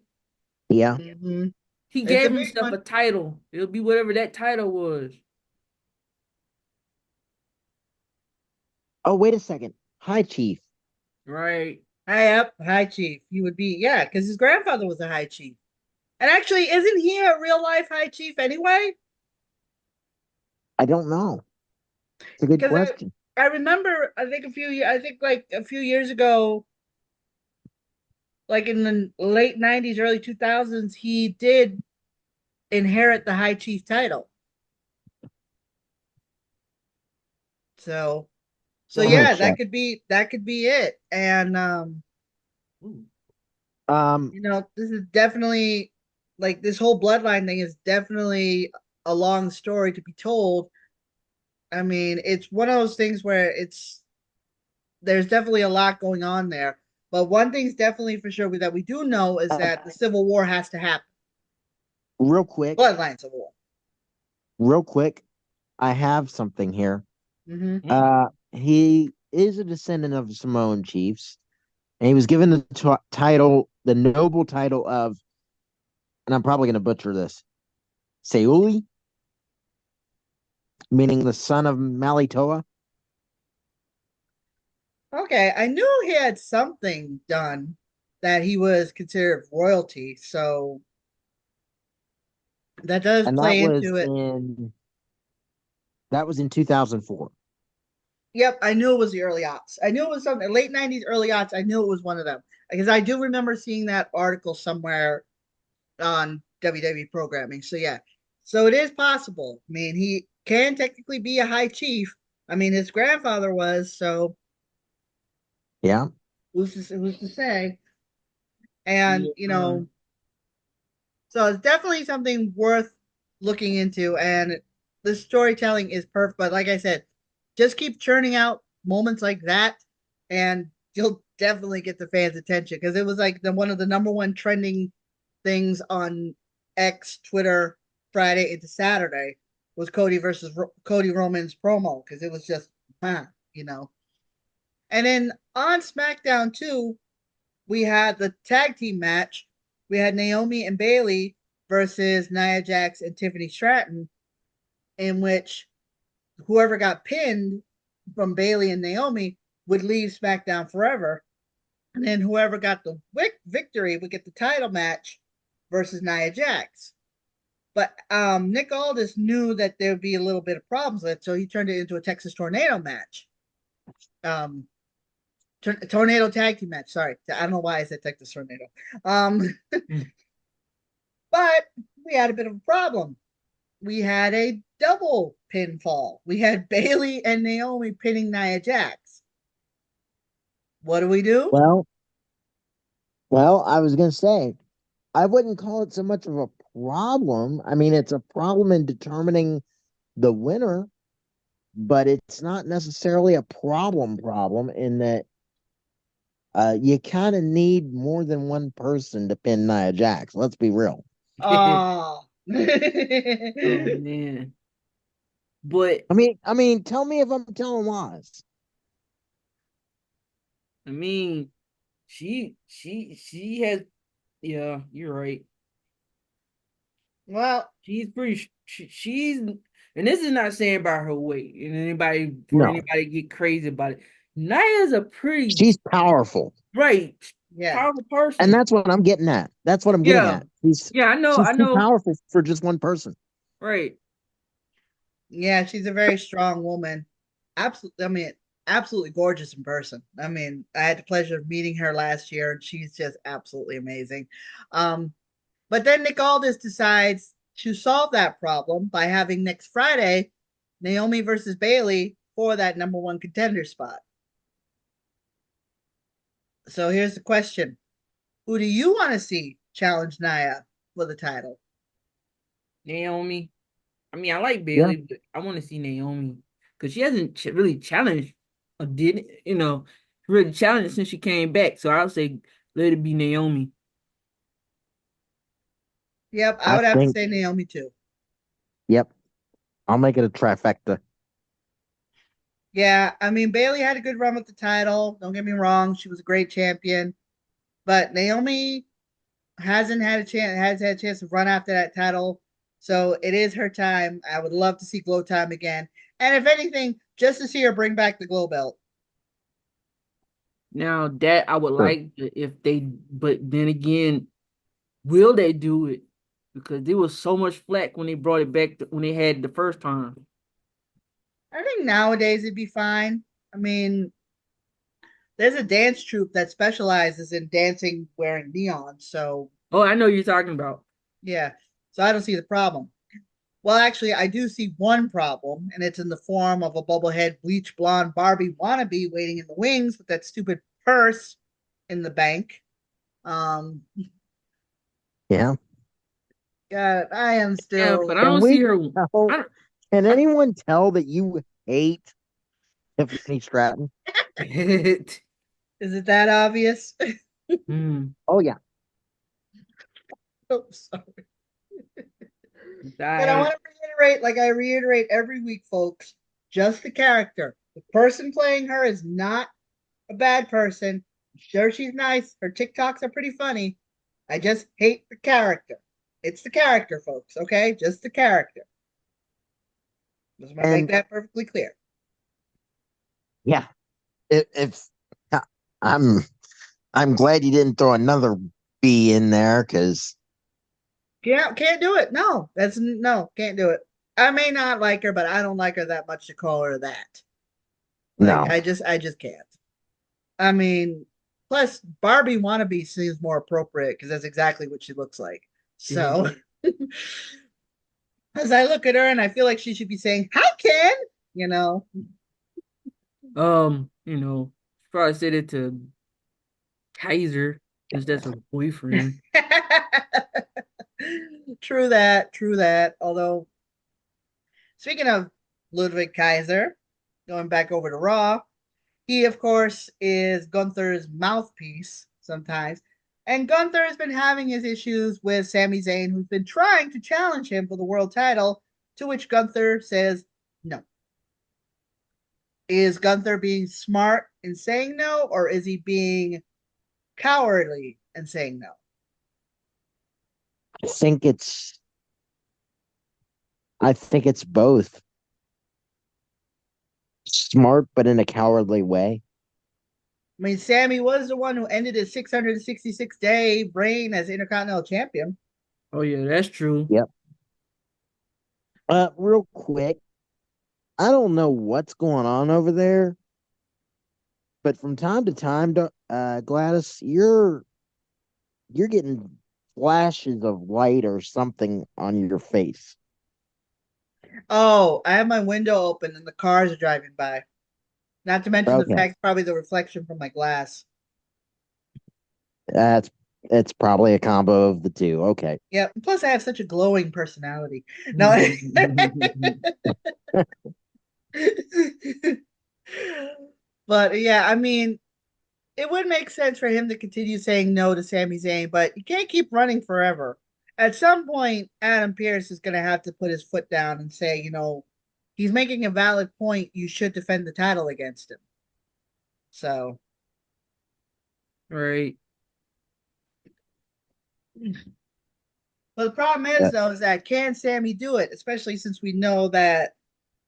yeah. Hmm. He It's a gave big himself a one. title. It'll be whatever that title was. Oh, wait a second. Hi, Chief. Right. High up, high chief. He would be, yeah, because his grandfather was a high chief. And actually, isn't he a real life high chief anyway? I don't know. It's a good Because question. I remember, I think like a few years ago, like in the late '90s, early 2000s, he did inherit the high chief title. So, so I'm gonna yeah, check. that could be it. And Ooh. Um, this is definitely like this whole bloodline thing is definitely a long story to be told. I mean, it's one of those things where there's definitely a lot going on there. But one thing's definitely for sure that we do know is that the Civil War has to happen. real quick, Bloodline Civil War. real quick. I have something here. Mm-hmm. He is a descendant of the Samoan chiefs, and he was given the title, the noble title of, and I'm probably going to butcher this, Seuli, meaning the son of Malitoa. Okay, I knew he had something done that he was considered royalty, so that does And that play was into it. in 2004. Yep, I knew it was the early aughts. I knew it was something late '90s, early aughts. I knew it was one of them because I do remember seeing that article somewhere on WWE programming. So yeah, so it is possible. I mean, he can technically be a high chief. I mean, his grandfather was. So Yeah. who's to say? And Yeah. so it's definitely something worth looking into. And the storytelling is perfect. But like I said, just keep churning out moments like that, and you'll definitely get the fans' attention because it was like one of the number one trending things on X, Twitter, Friday into Saturday was Cody versus Cody Roman's promo because it was just, huh, you know. And then on SmackDown too, we had the tag team match. We had Naomi and Bailey versus Nia Jax and Tiffany Stratton, in which whoever got pinned from Bailey and Naomi would leave SmackDown forever. And then whoever got the victory would get the title match versus Nia Jax. But Nick Aldis knew that there would be a little bit of problems with it, so he turned it into a Texas Tornado match. Um, tornado tag team match. Sorry, I don't know why I said Texas Tornado. Um, Mm. but we had a bit of a problem. We had a double pinfall. We had Bailey and Naomi pinning Nia Jax. What do we do? Well, I was going to say, I wouldn't call it so much of a problem. I mean, it's a problem in determining the winner, but it's not necessarily a problem in that you kind of need more than one person to pin Nia Jax. Let's be real. Oh. Oh man. But Tell me if I'm telling lies. I mean, she has, yeah, you're right. Well, She's pretty she's, and this is not saying about her weight and No, anybody get crazy about it. Naya's a pretty she's powerful, right yeah. powerful and person. that's what I'm getting at. That's what I'm getting Yeah. at. Yeah, I She's too know. powerful for just one person. Right. Yeah, she's a very strong woman. Absolutely, I mean, absolutely gorgeous in person. I mean, I had the pleasure of meeting her last year, and she's just absolutely amazing. Um, but then Nick Aldis decides to solve that problem by having next Friday Naomi versus Bailey for that number one contender spot. So here's the question: who do you want to see challenge Nia for the title? Naomi. I mean, I like Yeah, Bailey, but I want to see Naomi because she hasn't really challenged or did really challenged since she came back. So I'll say let it be Naomi. Yep, I I would have to think. say Naomi too. Yep, I'll make it a trifecta. Yeah, I mean Bailey had a good run with the title. Don't get me wrong, she was a great champion, but Naomi has had a chance to run after that title. So it is her time. I would love to see Glow time again. And if anything, just to see her bring back the Glow belt. Now that I would Sure. like if they, but then again, will they do it? Because there was so much flack when they brought it back when they had it the first time. I think nowadays it'd be fine. I mean, there's a dance troupe that specializes in dancing wearing neon. So Oh, I know you're talking about. yeah. So I don't see the problem. Well, actually, I do see one problem, and it's in the form of a bubblehead bleach blonde Barbie wannabe waiting in the wings with that stupid purse in the bank. Um, Yeah. God, I am Yeah, but still. I Can don't see we her. tell? I don't. Can anyone tell that you hate Tiffany Stratton? Is it that obvious? Hmm. Oh yeah. Oh, sorry. And I I want to reiterate, like I reiterate every week, folks, just the character. The person playing her is not a bad person. I'm sure she's nice. Her TikToks are pretty funny. I just hate the character. It's the character, folks, okay? Just the character. Just want to make And that perfectly clear. yeah, if I'm I'm glad you didn't throw another B in there because Can't do it. No, that's no, can't do it. I may not like her, but I don't like her that much to call her that. Like no. I just can't. I mean, plus Barbie wannabe seems more appropriate because that's exactly what she looks like. So as I look at her and I feel like she should be saying, "Hi, Ken," you know. probably said it to Kaiser because that's her boyfriend. True that, true that. Although speaking of Ludwig Kaiser, going back over to Raw, he, of course, is Gunther's mouthpiece sometimes. And Gunther has been having his issues with Sami Zayn, who's been trying to challenge him for the world title, to which Gunther says no. Is Gunther being smart in saying no, or is he being cowardly in saying no? I think it's I think it's both smart, but in a cowardly way. I mean, Sammy was the one who ended his 666-day reign as Intercontinental Champion. Oh yeah, that's true. Yep. Real quick, I don't know what's going on over there, but from time to time, Gladys, you're getting flashes of light or something on your face. Oh, I have my window open and the cars are driving by. Not to mention the Okay, fact probably the reflection from my glass. that's it's probably a combo of the two. Okay. Yep. Plus, I have such a glowing personality. No. But yeah, I mean, it would make sense for him to continue saying no to Sami Zayn, but you can't keep running forever. At some point, Adam Pearce is going to have to put his foot down and say, he's making a valid point. You should defend the title against him. So, Right. but the problem is, Yeah. though, is that can Sammy do it? Especially since we know that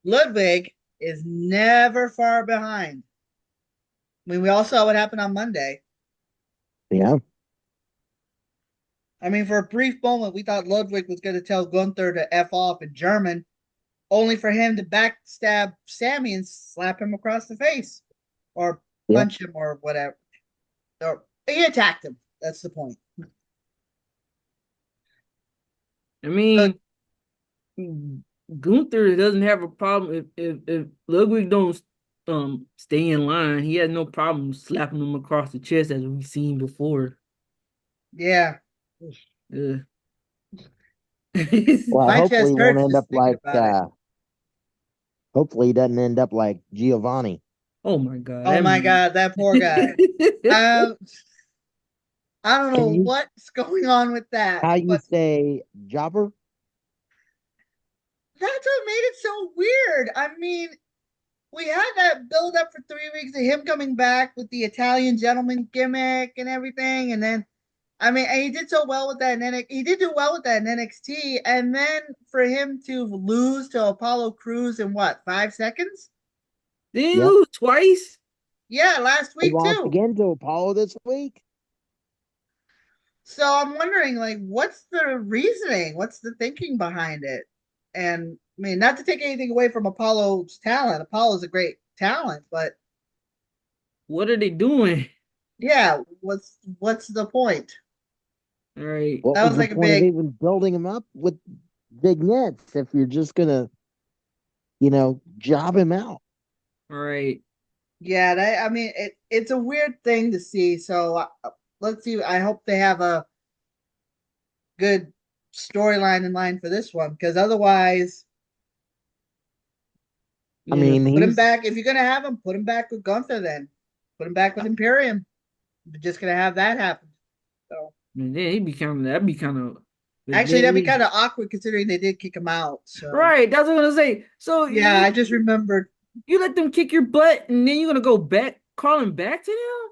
Ludwig is never far behind. I mean, we all saw what happened on Monday. Yeah. I mean, for a brief moment, we thought Ludwig was going to tell Gunther to F off in German, only for him to backstab Sammy and slap him across the face or Yep. punch him or whatever. Or he attacked him. That's the point. I So, mean, Gunther doesn't have a problem if Ludwig don't stay in line. He has no problem slapping him across the chest as we've seen before. yeah, Uh, Well, my hopefully chest he won't hurts end just up thinking like about it. hopefully he doesn't end up like Giovanni. oh my God, Oh that my man. God, that poor guy. Um, I don't know Can you what's going on with that, how you but say jobber? that's what made it so weird. I mean, we had that build up for 3 weeks of him coming back with the Italian gentleman gimmick and everything, and then I mean, and he did so well with that in NXT. He did do well with that in NXT, and then for him to lose to Apollo Crews in what, 5 seconds? Did he Yep. lose twice? Yeah, last He week lost too. again to Apollo this week. So I'm wondering, like, what's the reasoning? What's the thinking behind it? And I mean, not to take anything away from Apollo's talent. Apollo's a great talent, but What are they doing? yeah, what's the point? All right. What That was was the like a point of big, even building him up with vignettes if you're just gonna, job him out? All right. yeah. I mean, it's a weird thing to see. So let's see. I hope they have a good storyline in line for this one, because otherwise, I Yeah. mean, put him he's back. If you're gonna have him, put him back with Gunther. Then put him back with Imperium. We're just gonna have that happen. So And then that'd be kind of, but actually, that'd be then kind of awkward considering they did kick him out. So right, that's what I'm gonna say. So yeah, you I just remembered. you let them kick your butt, and then you're gonna go back, crawling back to them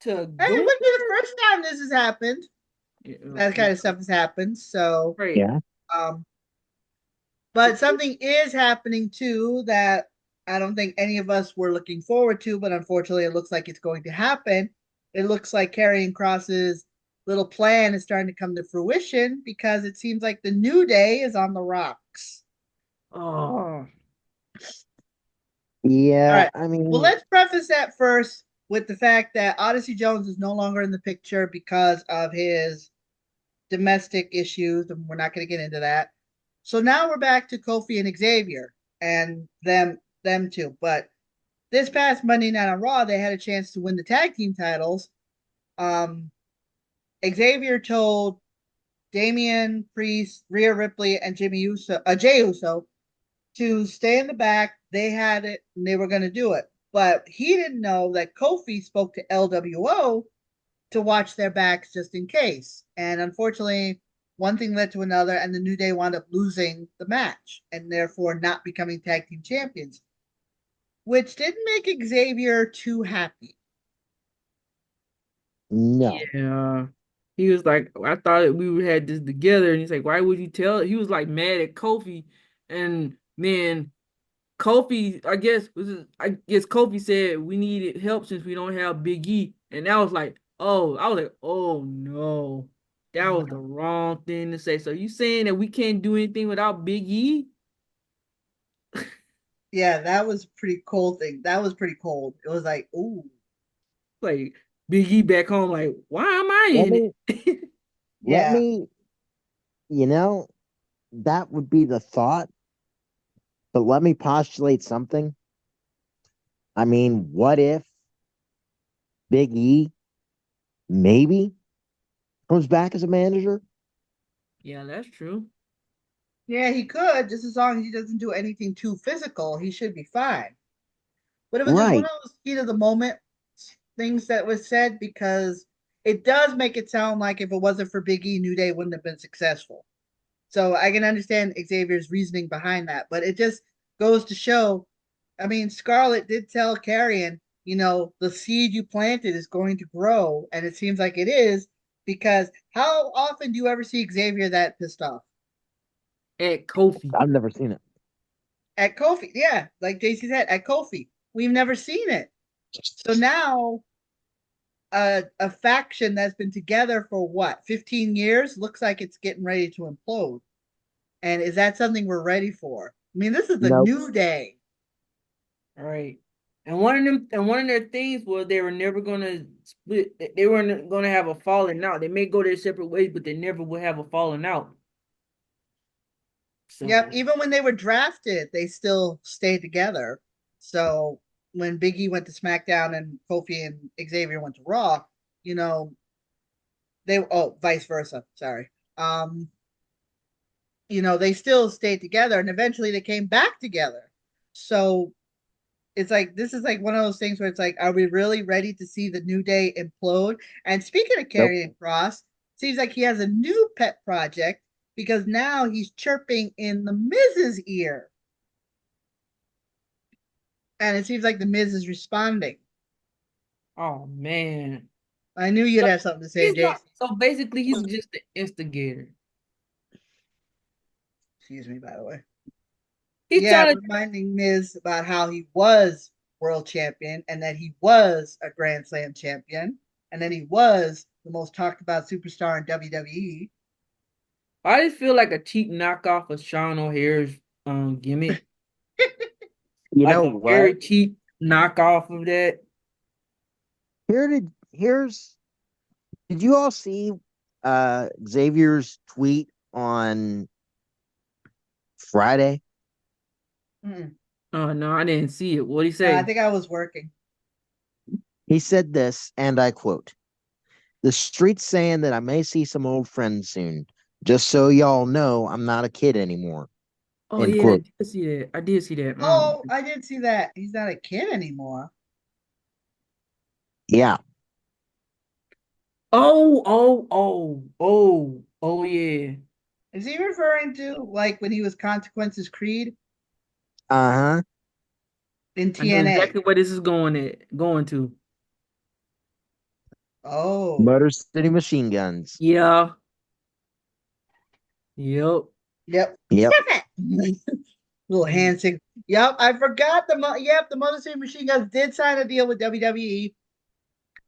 to Hey, it Gunther? wouldn't be the first time this has happened. Yeah, That kind of stuff has happened. So, right. yeah. um, but something is happening too that I don't think any of us were looking forward to, but unfortunately, it looks like it's going to happen. It looks like Karrion Cross's little plan is starting to come to fruition because it seems like the New Day is on the rocks. Oh, All Yeah, right. I Well, mean, let's preface that first with the fact that Odyssey Jones is no longer in the picture because of his domestic issues, and we're not going to get into that. So now we're back to Kofi and Xavier and them two. But this past Monday Night on Raw, they had a chance to win the tag team titles. Um, Xavier told Damian Priest, Rhea Ripley, and Jay Uso, to stay in the back. They had it and they were going to do it. But he didn't know that Kofi spoke to LWO to watch their backs just in case. And unfortunately, one thing led to another, and the New Day wound up losing the match and therefore not becoming tag team champions, which didn't make Xavier too happy. no. yeah. He was like, I thought we would have this together, and he's like, why would you tell? He was like mad at Kofi, and then Kofi, I guess Kofi said we needed help since we don't have Big E, and I was like, oh no, that was the wrong thing to say. So you saying that we can't do anything without Big E? Yeah, that was a pretty cold thing. That was pretty cold. It was like, ooh, Like Big E back home, like why am I Let in me, it? let yeah, me, you know, that would be the thought, but let me postulate something. I mean, what if Big E maybe comes back as a manager? Yeah, that's true. yeah, he could just as long as he doesn't do anything too physical. He should be fine. But it was just one Right. of those heat of the moment things that was said because it does make it sound like if it wasn't for Big E, New Day wouldn't have been successful. So I can understand Xavier's reasoning behind that, but it just goes to show. I mean, Scarlett did tell Carrion, the seed you planted is going to grow, and it seems like it is because how often do you ever see Xavier that pissed off? At Kofi. I've never seen it. At Kofi, yeah, like JC said, at Kofi, we've never seen it. So now a faction that's been together for what, 15 years looks like it's getting ready to implode. And is that something we're ready for? I mean, this is the Nope. New Day. All right. And one of their things was they were never gonna split. They weren't gonna have a falling out. They may go their separate ways, but they never would have a falling out. Yep, So even when they were drafted, they still stayed together. So when Biggie went to SmackDown and Kofi and Xavier went to Raw, you know, vice versa. Sorry. Um, they still stayed together and eventually they came back together. So it's like this is like one of those things where it's like, are we really ready to see the New Day implode? And speaking of Nope. Karrion Cross, seems like he has a new pet project because now he's chirping in the Miz's ear. and it seems like the Miz is responding. Oh man. I knew you'd So have something to say, he's not Jason. so basically he's just the instigator. Excuse me, by the way. He's Yeah, trying to reminding Miz about how he was world champion and that he was a Grand Slam champion and then he was the most talked about superstar in WWE. I just feel like a cheap knockoff of Sean O'Hare's gimmick. You Like know a very what? cheap knockoff of that. Here's did you all see Xavier's tweet on Friday? Mm-mm. Oh no, I didn't see it. What'd he No, I say? think I was working. He said this, and I quote: "The street's saying that I may see some old friends soon. Just so y'all know, I'm not a kid anymore." Oh End yeah, I quote. did see that. I did see that. Oh, I did see that. He's not a kid anymore. Yeah. Oh yeah. Is he referring to like when he was Consequences Creed Uh-huh. in I know TNA? exactly where this is going to. Oh, Motor City Machine Guns. Yeah. Yep. yep. Yep. Little Mm. hand signal. Yep, I forgot yep, the Motor City Machine Guns did sign a deal with WWE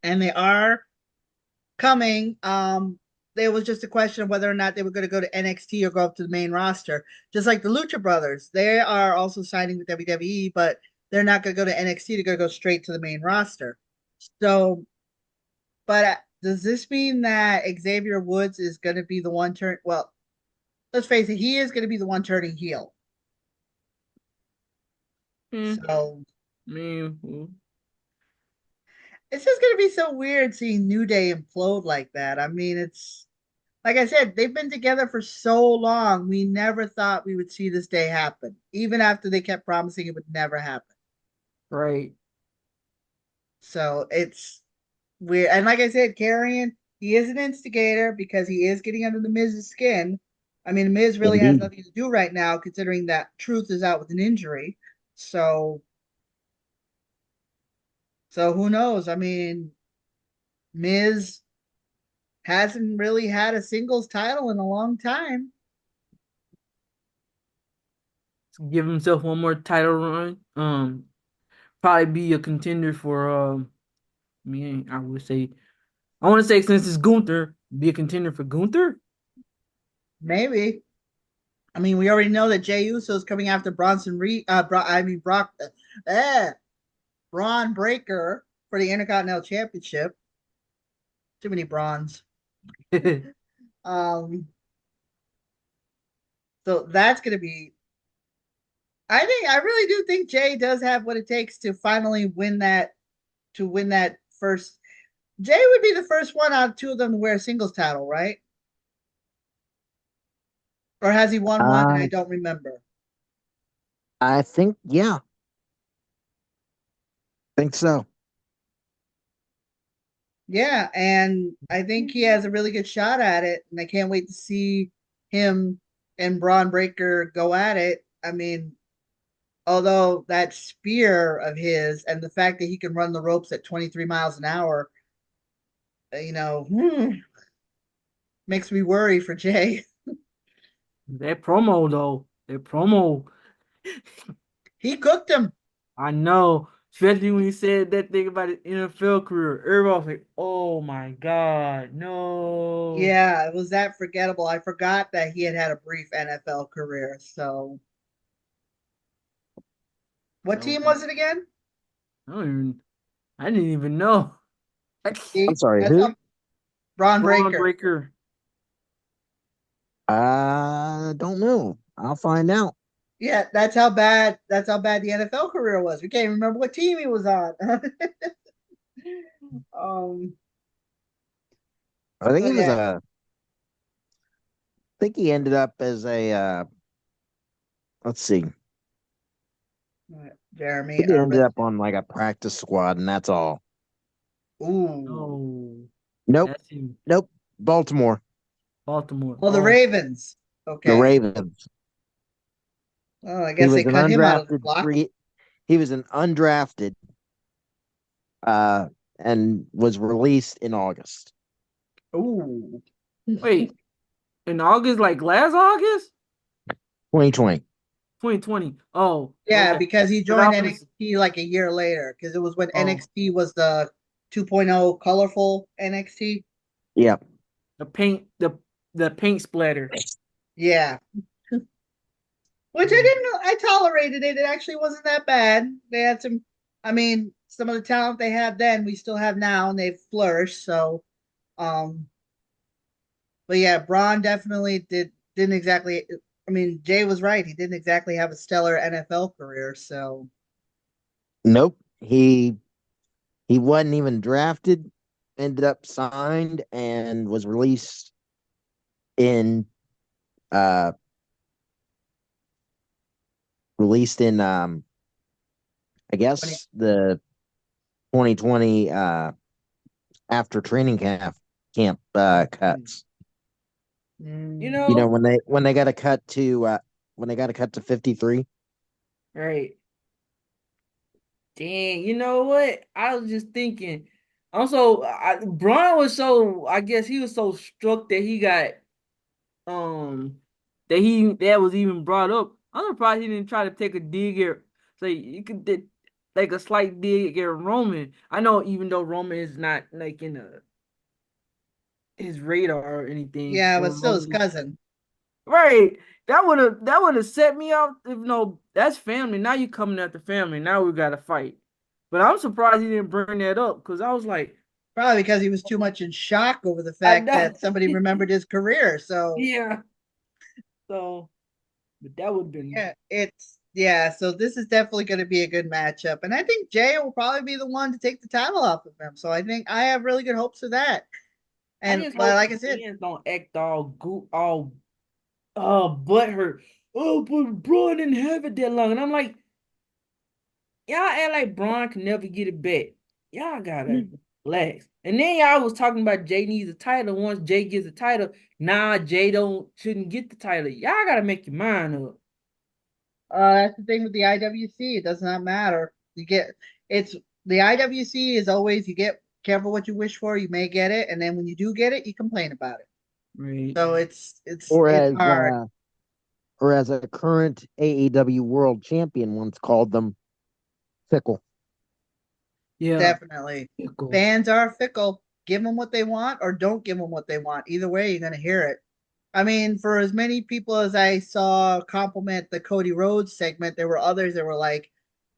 and they are coming. There was just a question of whether or not they were going to go to NXT or go up to the main roster. Just like the Lucha Brothers, they are also signing with WWE, but they're not going to go to NXT. They're going to go straight to the main roster. So, but does this mean that Xavier Woods is going to be the one turn? Well, let's face it, he is going to be the one turning heel. Mm. So Man, it's just going to be so weird seeing New Day implode like that. I mean, it's like I said, they've been together for so long. We never thought we would see this day happen, even after they kept promising it would never happen. right. So it's weird. And like I said, Carrion, he is an instigator because he is getting under the Miz's skin. I mean, the Miz really has Indeed. nothing to do right now, considering that Truth is out with an injury. So, so who knows? I mean, Miz hasn't really had a singles title in a long time. Give himself one more title run. Probably be a contender for me. I would say I want to say since it's Gunther, be a contender for Gunther. Maybe. I mean, we already know that Jey Uso is coming after Bronson Reed. Brock, uh, Braun Breaker for the Intercontinental Championship. Too many bronze. Um, so that's gonna be. I really do think Jay does have what it takes to finally win that. To win that first, Jay would be the first one out of two of them to wear a singles title, right? Or has he won one and I Uh, don't remember? I think, yeah, think so. Yeah, and I think he has a really good shot at it, and I can't wait to see him and Braun Breaker go at it. I mean, although that spear of his and the fact that he can run the ropes at 23 miles an hour, makes me worry for Jay. That promo though, that promo, He cooked him. I know. Especially when he said that thing about his NFL career. Everybody was like, "Oh my God, no!" Yeah, it was that forgettable. I forgot that he had a brief NFL career. So, what So team was it again? I don't even, I didn't even know. I'm See, sorry, that's who? how Braun Braun Breaker. Breaker. I don't know. I'll find out. Yeah, that's how bad. That's how bad the NFL career was. We can't even remember what team he was on. um. I think So he was yeah, a. I think he ended up as a. Let's see. I Jeremy. think he ended up on like a practice squad, and that's all. Ooh. No, Nope. that's in Nope. Baltimore. Baltimore. Well, the Oh, Ravens. The Okay. Ravens. Well, I He guess they was an cut him out of the undrafted block. free. He was an undrafted, uh, and was released in August Ooh. Wait, in August, like last August, 2020. 2020. Oh, Yeah, okay. because he 'Cause I joined was gonna NXT like a year later, because it was when oh, NXT was the 2.0 colorful NXT. Yep. the paint, the paint splatter. Yeah. Which I Mm. didn't know. I tolerated it. It actually wasn't that bad. They had some, I mean, some of the talent they had then, we still have now, and they've flourished. So, um, but yeah, Braun definitely didn't exactly. I mean, Jay was right. He didn't exactly have a stellar NFL career. So, Nope. He wasn't even drafted. Ended up signed and was in uh released in I 20, guess the 2020 after training camp cuts. You mm, You know, know, when they got to cut to 53. right? Dang, you know what? I was just thinking. Also, Braun was so. I guess he was so struck that he got that was even brought up. I'm surprised he didn't try to take a dig at say you could like a slight dig at Roman. I know even though Roman is not like in his radar or anything, yeah, or but still his remotely. cousin. Right. That would have set me off if no that's family. Now you coming at the family. Now we gotta fight. But I'm surprised he didn't bring that up because I was like, Probably because he was too much in shock over the I fact know. that somebody remembered his career. So, Yeah. So but that would have been yeah, yeah. So this is definitely going to be a good matchup, and I think Jay will probably be the one to take the title off of him. So I think I have really good hopes of that. I And just hope like the I said, fans don't act all butthurt. Oh, but Braun didn't have it that long. And I'm like, y'all act like Braun can never get it back. Y'all gotta relax. And then y'all was talking about Jay needs a title. Once Jay gets a title, nah, Jay don't shouldn't get the title. Y'all gotta make your mind up. that's the thing with the IWC. It does not matter. You get it's the IWC is always you get careful what you wish for. You may get it, and then when you do get it, you complain about it. Right. So Or it's as hard. a current AEW World Champion once called them, fickle. Yeah. Definitely. Fickle. Fans are fickle. Give them what they want or don't give them what they want. Either way, you're going to hear it. I mean, for as many people as I saw compliment the Cody Rhodes segment, there were others that were like,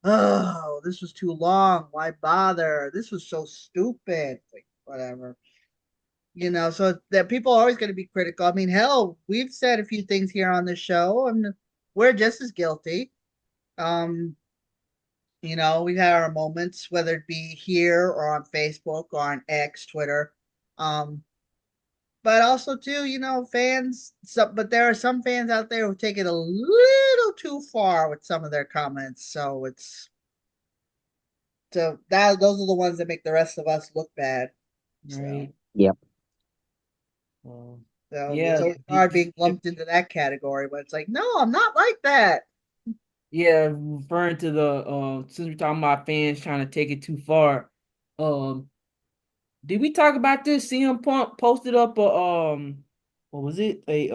oh, this was too long. Why bother? This was so stupid. Like, whatever. You know, so that people are always going to be critical. I mean, hell, we've said a few things here on the show, and we're just as guilty. Um, you know, we've had our moments, whether it be here or on Facebook or on X, Twitter. Um, but also too, you know, fans. But there are some fans out there who take it a little too far with some of their comments. So that those are the ones that make the rest of us look bad. So Right. Yep. Um, so it's yeah, always hard being lumped into that category. But it's like, no, I'm not like that. yeah, referring to the since we're talking about fans trying to take it too far. Um, did we talk about this? CM Punk posted up a what was it? A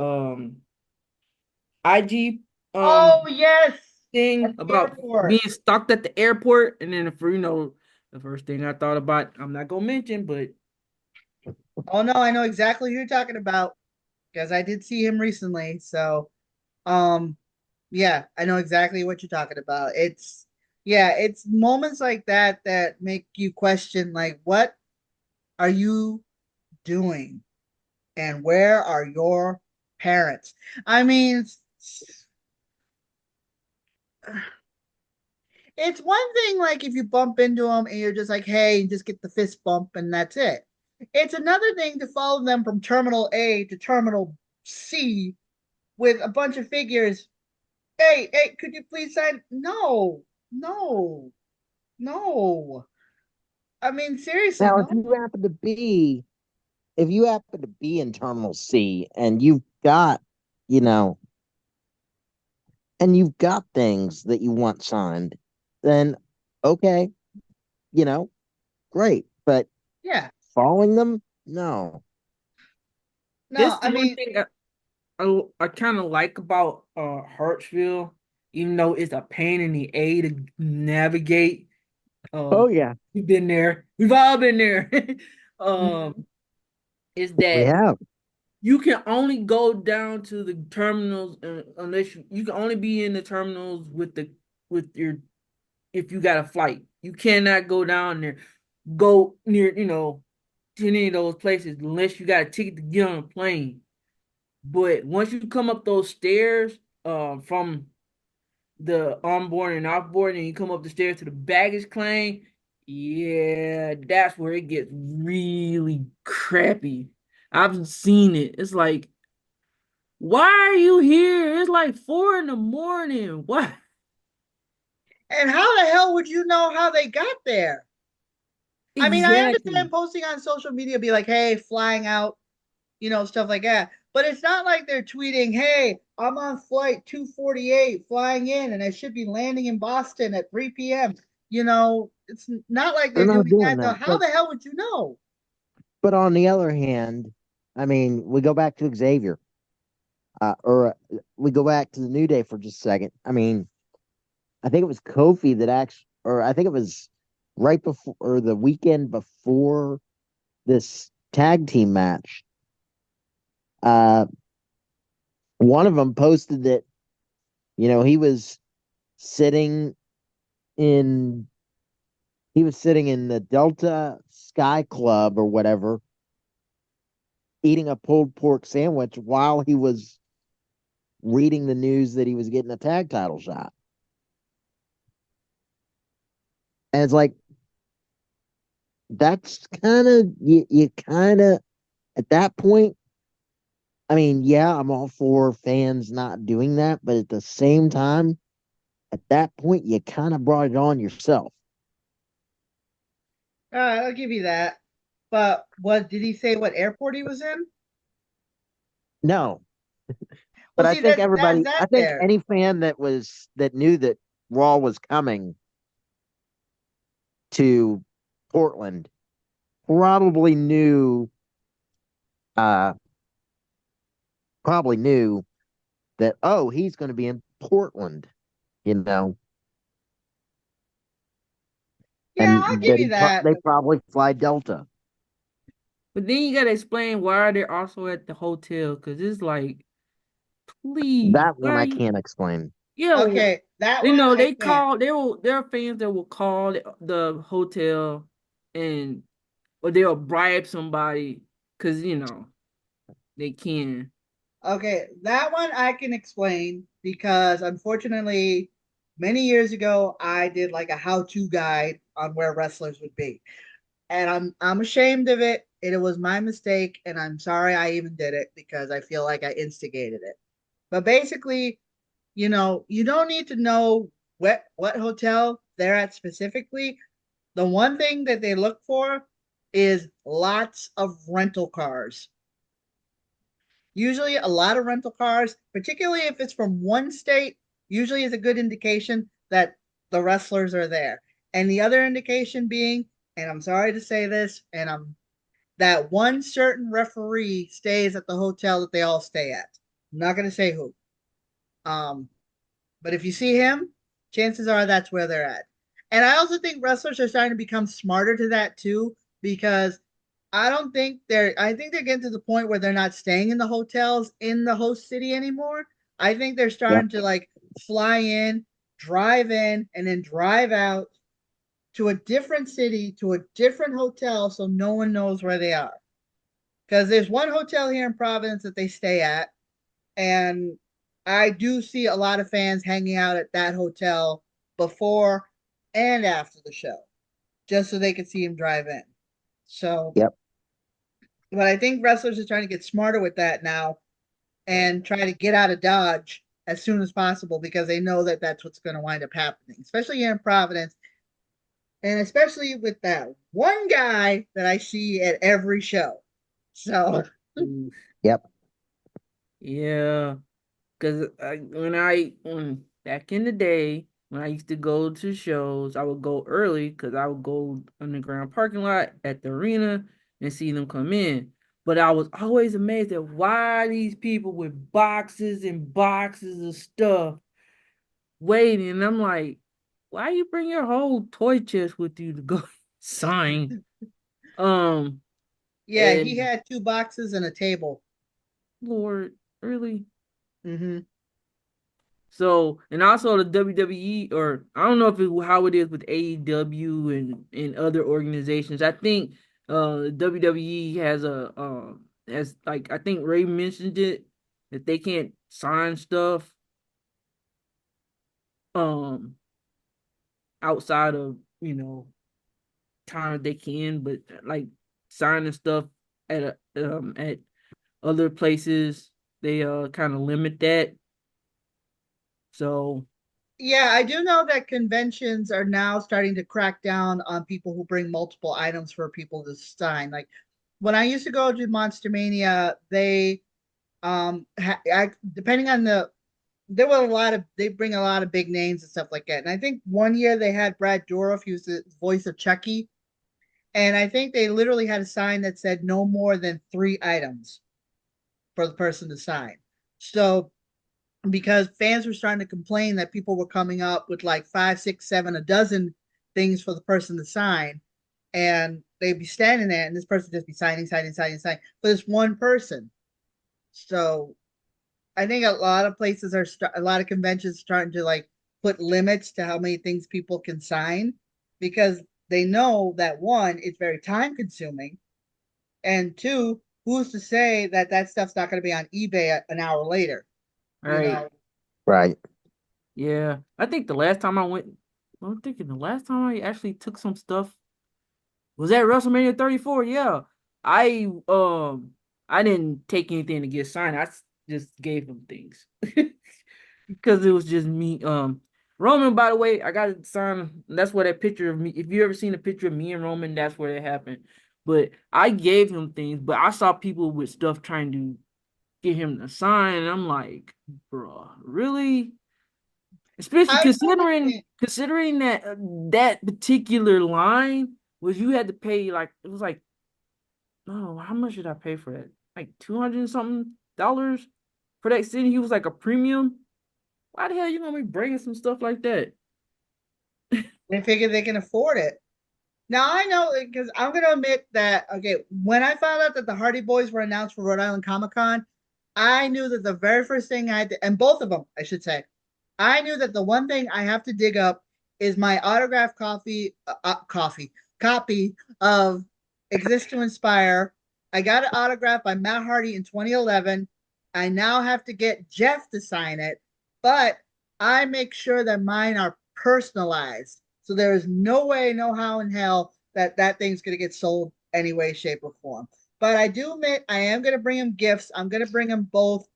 IG Oh yes, at thing the about being airport. stalked at the airport, and then for the first thing I thought about, I'm not gonna mention, but Oh no, I know exactly who you're talking about because I did see him recently. So, um, yeah, I know exactly what you're talking about. Yeah, it's moments like that that make you question, like, what are you doing, and where are your parents? I mean, it's one thing like if you bump into them and you're just like, hey, just get the fist bump and that's it. It's another thing to follow them from terminal A to terminal C with a bunch of figures. Hey, could you please sign? No, no, no. I mean, seriously, Now, no. if you happen to be in Terminal C and you know, you've got things that you want signed, then okay, great. But Yeah. following them, no. No, This I is one mean, thing I kind of like about Hartsville, even though it's a pain in the A to navigate. Oh Um, yeah, we've been there. We've all been there. um, is we that have. you can only go down to the terminals unless you can only be in the terminals with your if you got a flight. You cannot go down there, go near to any of those places unless you got a ticket to get on a plane. But once you come up those stairs, from the onboard and offboard, and you come up the stairs to the baggage claim, yeah, that's where it gets really crappy. I've seen it. It's like, why are you here? It's like 4 in the morning. What? and how the hell would you know how they got there? I mean, I Exactly. understand posting on social media, be like, hey, flying out, stuff like that. But it's not like they're tweeting, hey, I'm on flight 248 flying in and I should be landing in Boston at 3 p.m. It's not like They're they're not doing doing that. So that. how the hell would you know? But on the other hand, I mean, we go back to Xavier, or we go back to the New Day for just a second. I mean, I think it was Kofi that actually, or I think it was right before or the weekend before this tag team match. Uh, One of them posted that he was sitting in the Delta Sky Club or whatever, eating a pulled pork sandwich while he was reading the news that he was getting a tag title shot. And it's like that's kind of you kind of at that point. I mean, yeah, I'm all for fans not doing that, but at the same time, at that point, you kind of brought it on yourself. All right, I'll give you that. But what did he say? What airport he was in? No, but Well, see, that's I that think there. any fan that knew that Raw was coming to Portland probably knew, uh, probably knew that, oh, he's going to be in Portland, you know, Yeah, I'll and give you that. they probably fly Delta. But then you gotta explain why they're also at the hotel, because it's like, please, That why one are I you? can't explain. Yeah, Okay, that one I can't. there are fans that will call the hotel and or they'll bribe somebody because they can. Okay, that one I can explain because unfortunately, many years ago, I did like a how-to guide on where wrestlers would be. And I'm ashamed of it. It was my mistake, and I'm sorry I even did it because I feel like I instigated it. But basically, you don't need to know what hotel they're at specifically. The one thing that they look for is lots of rental cars. Usually, a lot of rental cars, particularly if it's from one state, usually is a good indication that the wrestlers are there. And the other indication being, and I'm sorry to say this, and I'm that one certain referee stays at the hotel that they all stay at. I'm not going to say who. Um, but if you see him, chances are that's where they're at. And I also think wrestlers are starting to become smarter to that too, because I think they're getting to the point where they're not staying in the hotels in the host city anymore. I think they're Yep. starting to like fly in, and then drive out to a different city, to a different hotel, so no one knows where they are. Because there's one hotel here in Providence that they stay at, and I do see a lot of fans hanging out at that hotel before and after the show, just so they can see him drive in. So, Yep. but I think wrestlers are trying to get smarter with that now and try to get out of Dodge as soon as possible because they know that that's what's going to wind up happening, especially here in Providence, and especially with that one guy that I see at every show. So, Mm, Yep. yeah, because when back in the day, when I used to go to shows, I would go early because I would go underground parking lot at the arena and see them come in. But I was always amazed at why these people with boxes and boxes of stuff waiting. And I'm like, why you bring your whole toy chest with you to go sign? Um, Yeah, he and had 2 boxes and a table. Lord, really? Hmm. So, and also the WWE, or I don't know if how it is with AEW and other organizations. I think WWE has as like I think Ray mentioned it that they can't sign stuff um outside of time they can, but like signing stuff at other places they kind of limit that. So Yeah, I do know that conventions are now starting to crack down on people who bring multiple items for people to sign. Like when I used to go to Monster Mania, they depending on there were a lot of they bring a lot of big names and stuff like that. And I think one year they had Brad Dourif, he was the voice of Chucky, and I think they literally had a sign that said no more than 3 items for the person to sign. So because fans were starting to complain that people were coming up with like 5, 6, 7, a dozen things for the person to sign, and they'd be standing there, and this person would just be signing, signing, signing, signing for this one person. So I think a lot of places a lot of conventions starting to like put limits to how many things people can sign because they know that one, it's very time consuming, and two, who's to say that that stuff's not going to be on eBay an hour later? You right. know, Right. Yeah, I think the last time I went, I'm thinking the last time I actually took some stuff was at WrestleMania 34. Yeah, I I didn't take anything to get signed. Just gave them things because it was just me. Roman, by the way, I got to sign. That's where that picture of me. If you ever seen a picture of me and Roman, that's where it happened. But I gave him things, but I saw people with stuff trying to get him to sign, and I'm like, bro, really? Especially I considering understand. considering that that particular line was you had to pay like it was like no, how much did I pay for that? Like 200 and something dollars for that city. He was like a premium. Why the hell you gonna be bringing some stuff like that? They figure they can afford it. Now I know because I'm going to admit that okay, when I found out that the Hardy Boys were announced for Rhode Island Comic Con, I knew that the very first thing I did, and both of them, I should say, I knew that the one thing I have to dig up is my autographed copy of Exist to Inspire. I got it autographed by Matt Hardy in 2011. I now have to get Jeff to sign it, but I make sure that mine are personalized. So there is no way, no how in hell that that thing's going to get sold any way, shape, or form. But I do admit I am going to bring him gifts. I'm going to bring him both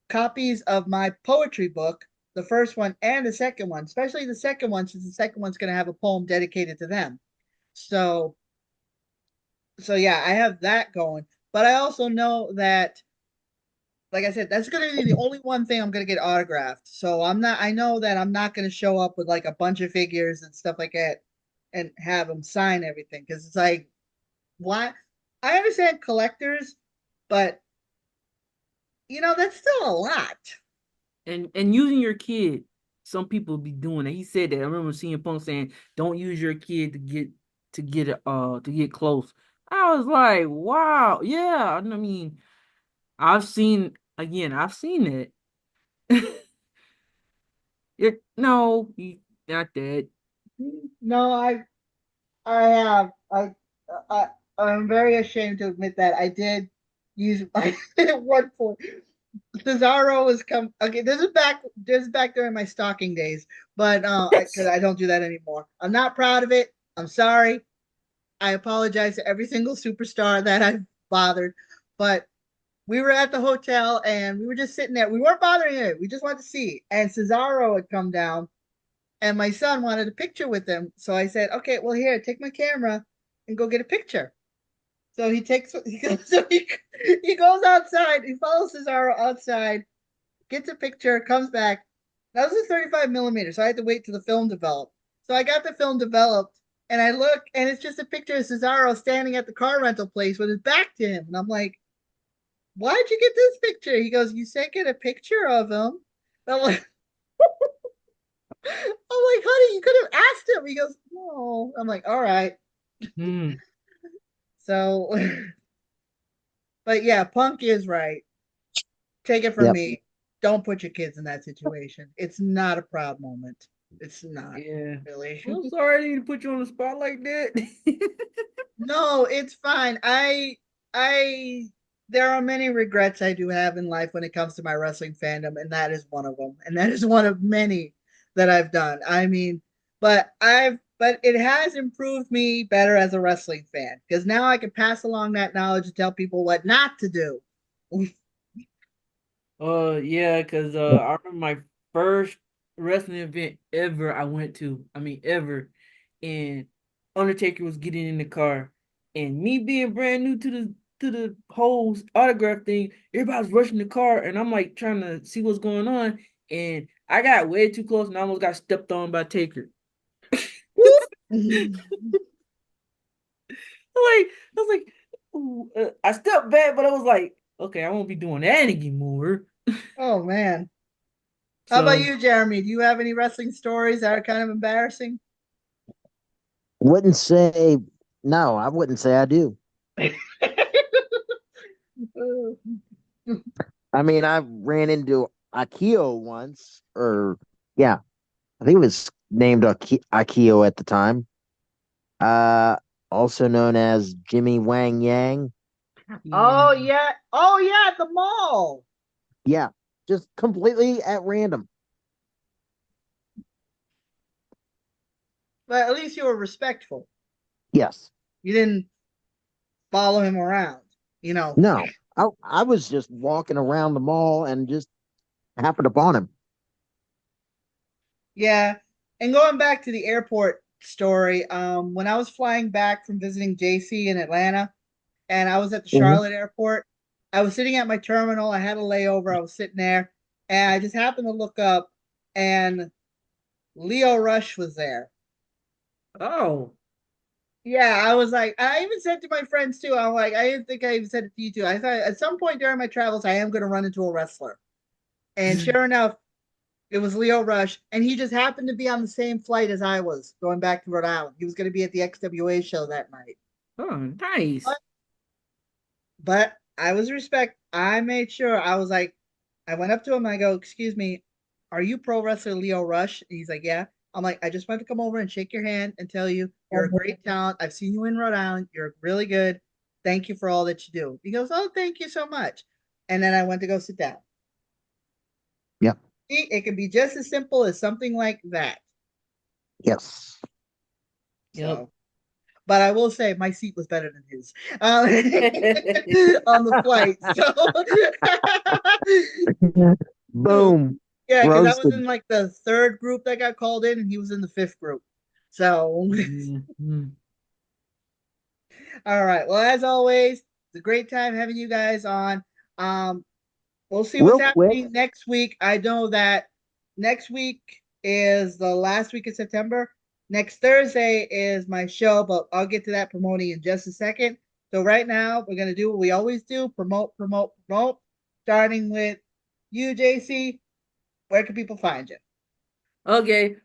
copies of my poetry book, the first one and the second one, especially the second one, since the second one's going to have a poem dedicated to them. So, so yeah, I have that going. But I also know that, like I said, that's going to be the only one thing I'm going to get autographed. So I'm not. I know that I'm not going to show up with like a bunch of figures and stuff like that, and have them sign everything because it's like, why? I understand collectors, but that's still a lot. And using your kid, some people be doing it. He said that. I remember seeing Punk saying, "Don't use your kid to get close." I was like, "Wow, yeah." I mean, I've seen it. No, not that. No, I have. I I'm very ashamed to admit that I did use at one point. Cesaro was come. Okay, this is back during my stalking days, but because I don't do that anymore. I'm not proud of it. I'm sorry. I apologize to every single superstar that I've bothered, but we were at the hotel and we were just sitting there. We weren't bothering it. We just wanted to see. And Cesaro had come down and my son wanted a picture with him. So I said, okay, well, here, take my camera and go get a picture. So he goes outside. He follows Cesaro outside, gets a picture, comes back. That was a 35 millimeter, so I had to wait till the film developed. So I got the film developed, and I look, and it's just a picture of Cesaro standing at the car rental place with his back to him, and I'm like, "Why'd you get this picture?" He goes, "You said get a picture of him." I'm like, "Honey, you could have asked him." He goes, "No." I'm like, "All right." Hmm. So, but yeah, Punk is right. Take it from Yep. me. Don't put your kids in that situation. It's not a proud moment. It's not Yeah. really. Well, I'm sorry I didn't put you on the spot like that. No, it's fine. I there are many regrets I do have in life when it comes to my wrestling fandom, and that is one of them. And that is one of many that I've done. I mean, but it has improved me better as a wrestling fan because now I can pass along that knowledge and tell people what not to do. Yeah, because I remember my first wrestling event ever I went to. I mean, ever. And Undertaker was getting in the car. And me being brand new to the whole autograph thing, everybody's rushing the car, and I'm like trying to see what's going on. And I got way too close and I almost got stepped on by Taker. I was like, ooh, I stepped back, but I was like, okay, I won't be doing that anymore. Oh man. How about So you, Jeremy? Do you have any wrestling stories that are kind of embarrassing? Wouldn't say no. I wouldn't say I do. I mean, I ran into Akio once, or yeah, I think it was named Akio at the time. Uh, Also known as Jimmy Wang Yang. yeah. Oh yeah. Oh yeah, at the mall. Yeah, just completely at random. But at least you were respectful. Yes. You didn't follow him around, you know. No, I was just walking around the mall and just happened upon him. Yeah. And going back to the airport story, when I was flying back from visiting JC in Atlanta and I was at the Mhm. Charlotte airport, I was sitting at my terminal. I had a layover. I was sitting there and I just happened to look up and Leo Rush was there. Oh. Yeah, I was like, I even said to my friends too. I'm like, I didn't think I even said it to you too. I thought at some point during my travels, I am going to run into a wrestler. And sure enough, it was Leo Rush, and he just happened to be on the same flight as I was going back to Rhode Island. He was going to be at the XWA show that night. Oh, But, nice. but I was respect. I made sure I was like, I went up to him. I go, "Excuse me, are you pro wrestler Leo Rush?" And he's like, "Yeah." I'm like, "I just wanted to come over and shake your hand and tell you you're a great talent. I've seen you in Rhode Island. You're really good. Thank you for all that you do." He goes, "Oh, thank you so much." And then I went to go sit down. Yep. See, it can be just as simple as something like that. Yes. Yep. So, but I will say my seat was better than his on the flight. So, Boom. yeah, because I was Roasted. in like the third group that got called in, and he was in the fifth group. So, Mhm. all right. Well, as always, it's a great time having you guys on. Um, we'll see what's Real quick. happening next week. I know that next week is the last week of September. Next Thursday is my show, but I'll get to that promoting in just a second. So right now, we're gonna do what we always do: promote, promote, promote. Starting with you, JC. Where can people find you? Okay.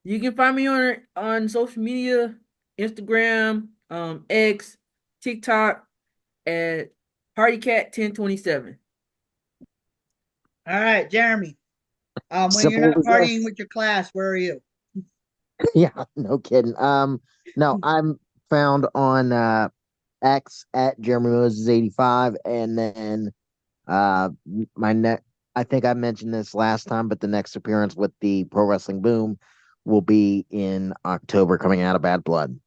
You can find me on social media, Instagram, X, TikTok at PartyCat1027. All right, Jeremy. When you're Simple not as partying this. with your class, where are you? Yeah, no kidding. No, I'm found on X at Jeremy Moses 85, and then uh my next. I think I mentioned this last time, but the next appearance with the Pro Wrestling Boom will be in October, coming out of Bad Blood,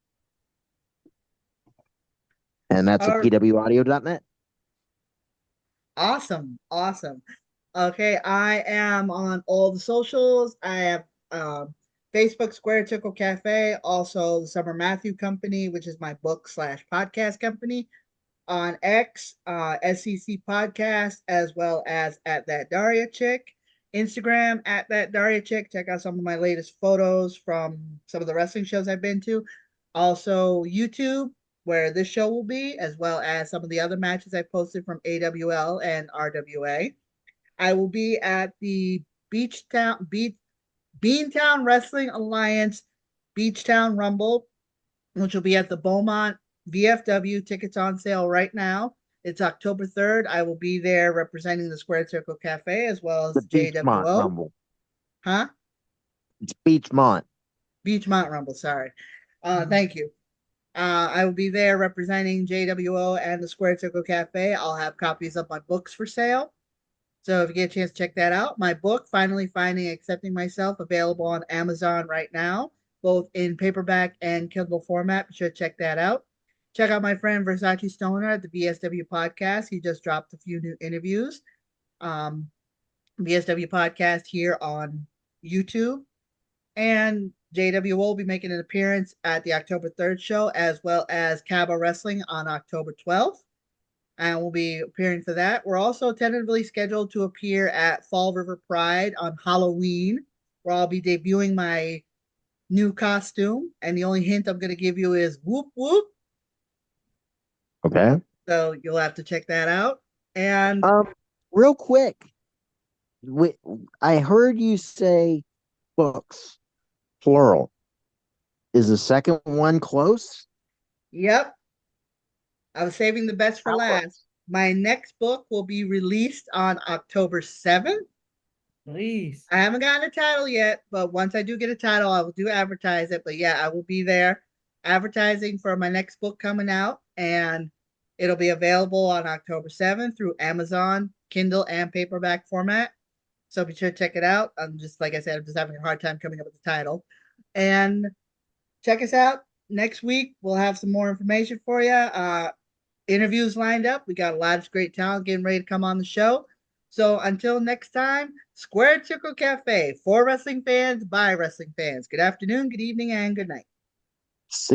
and that's at All pwaudio.net. Awesome, awesome. Okay, I am on all the socials. I have Facebook Square Circle Cafe, also the Summer Matthew Company, which is my book slash podcast company. On X, SEC Podcast, as well as at that Daria chick. Instagram at that Daria chick. Check out some of my latest photos from some of the wrestling shows I've been to. Also, YouTube, where this show will be, as well as some of the other matches I posted from AWL and RWA. I will be at the Beantown Wrestling Alliance Beachtown Rumble, which will be at the Beaumont VFW. Tickets on sale right now. It's October 3rd. I will be there representing the Squared Circle Cafe as well The as Beachmont JWO. Rumble. Huh? It's Beachmont. Beachmont Rumble, sorry. Thank you. I will be there representing JWO and the Squared Circle Cafe. I'll have copies of my books for sale. So if you get a chance to check that out, my book, Finally Finding and Accepting Myself, available on Amazon right now, both in paperback and Kindle format. Be sure to check that out. Check out my friend Versace Stoner at the VSW Podcast. He just dropped a few new interviews. Um, VSW Podcast here on YouTube. And JW will be making an appearance at the October 3rd show, as well as Cabo Wrestling on October 12th. And we'll be appearing for that. We're also tentatively scheduled to appear at Fall River Pride on Halloween, where I'll be debuting my new costume. And the only hint I'm going to give you is whoop whoop. Okay. So you'll have to check that out. And Real quick, I heard you say books, plural. Is the second one close? yep, I was saving the best for How close? last. My next book will be released on October 7th. Please. I haven't gotten a title yet, but once I do get a title, I will do advertise it. But yeah, I will be there advertising for my next book coming out, and it'll be available on October 7th through Amazon, Kindle, and paperback format. So be sure to check it out. I'm just, like I said, I'm just having a hard time coming up with the title. And check us out next week. We'll have some more information for you. Interviews lined up. We got a lot of great talent getting ready to come on the show. So until next time, Square Circle Cafe for wrestling fans by wrestling fans. Good afternoon, good evening, and good night. See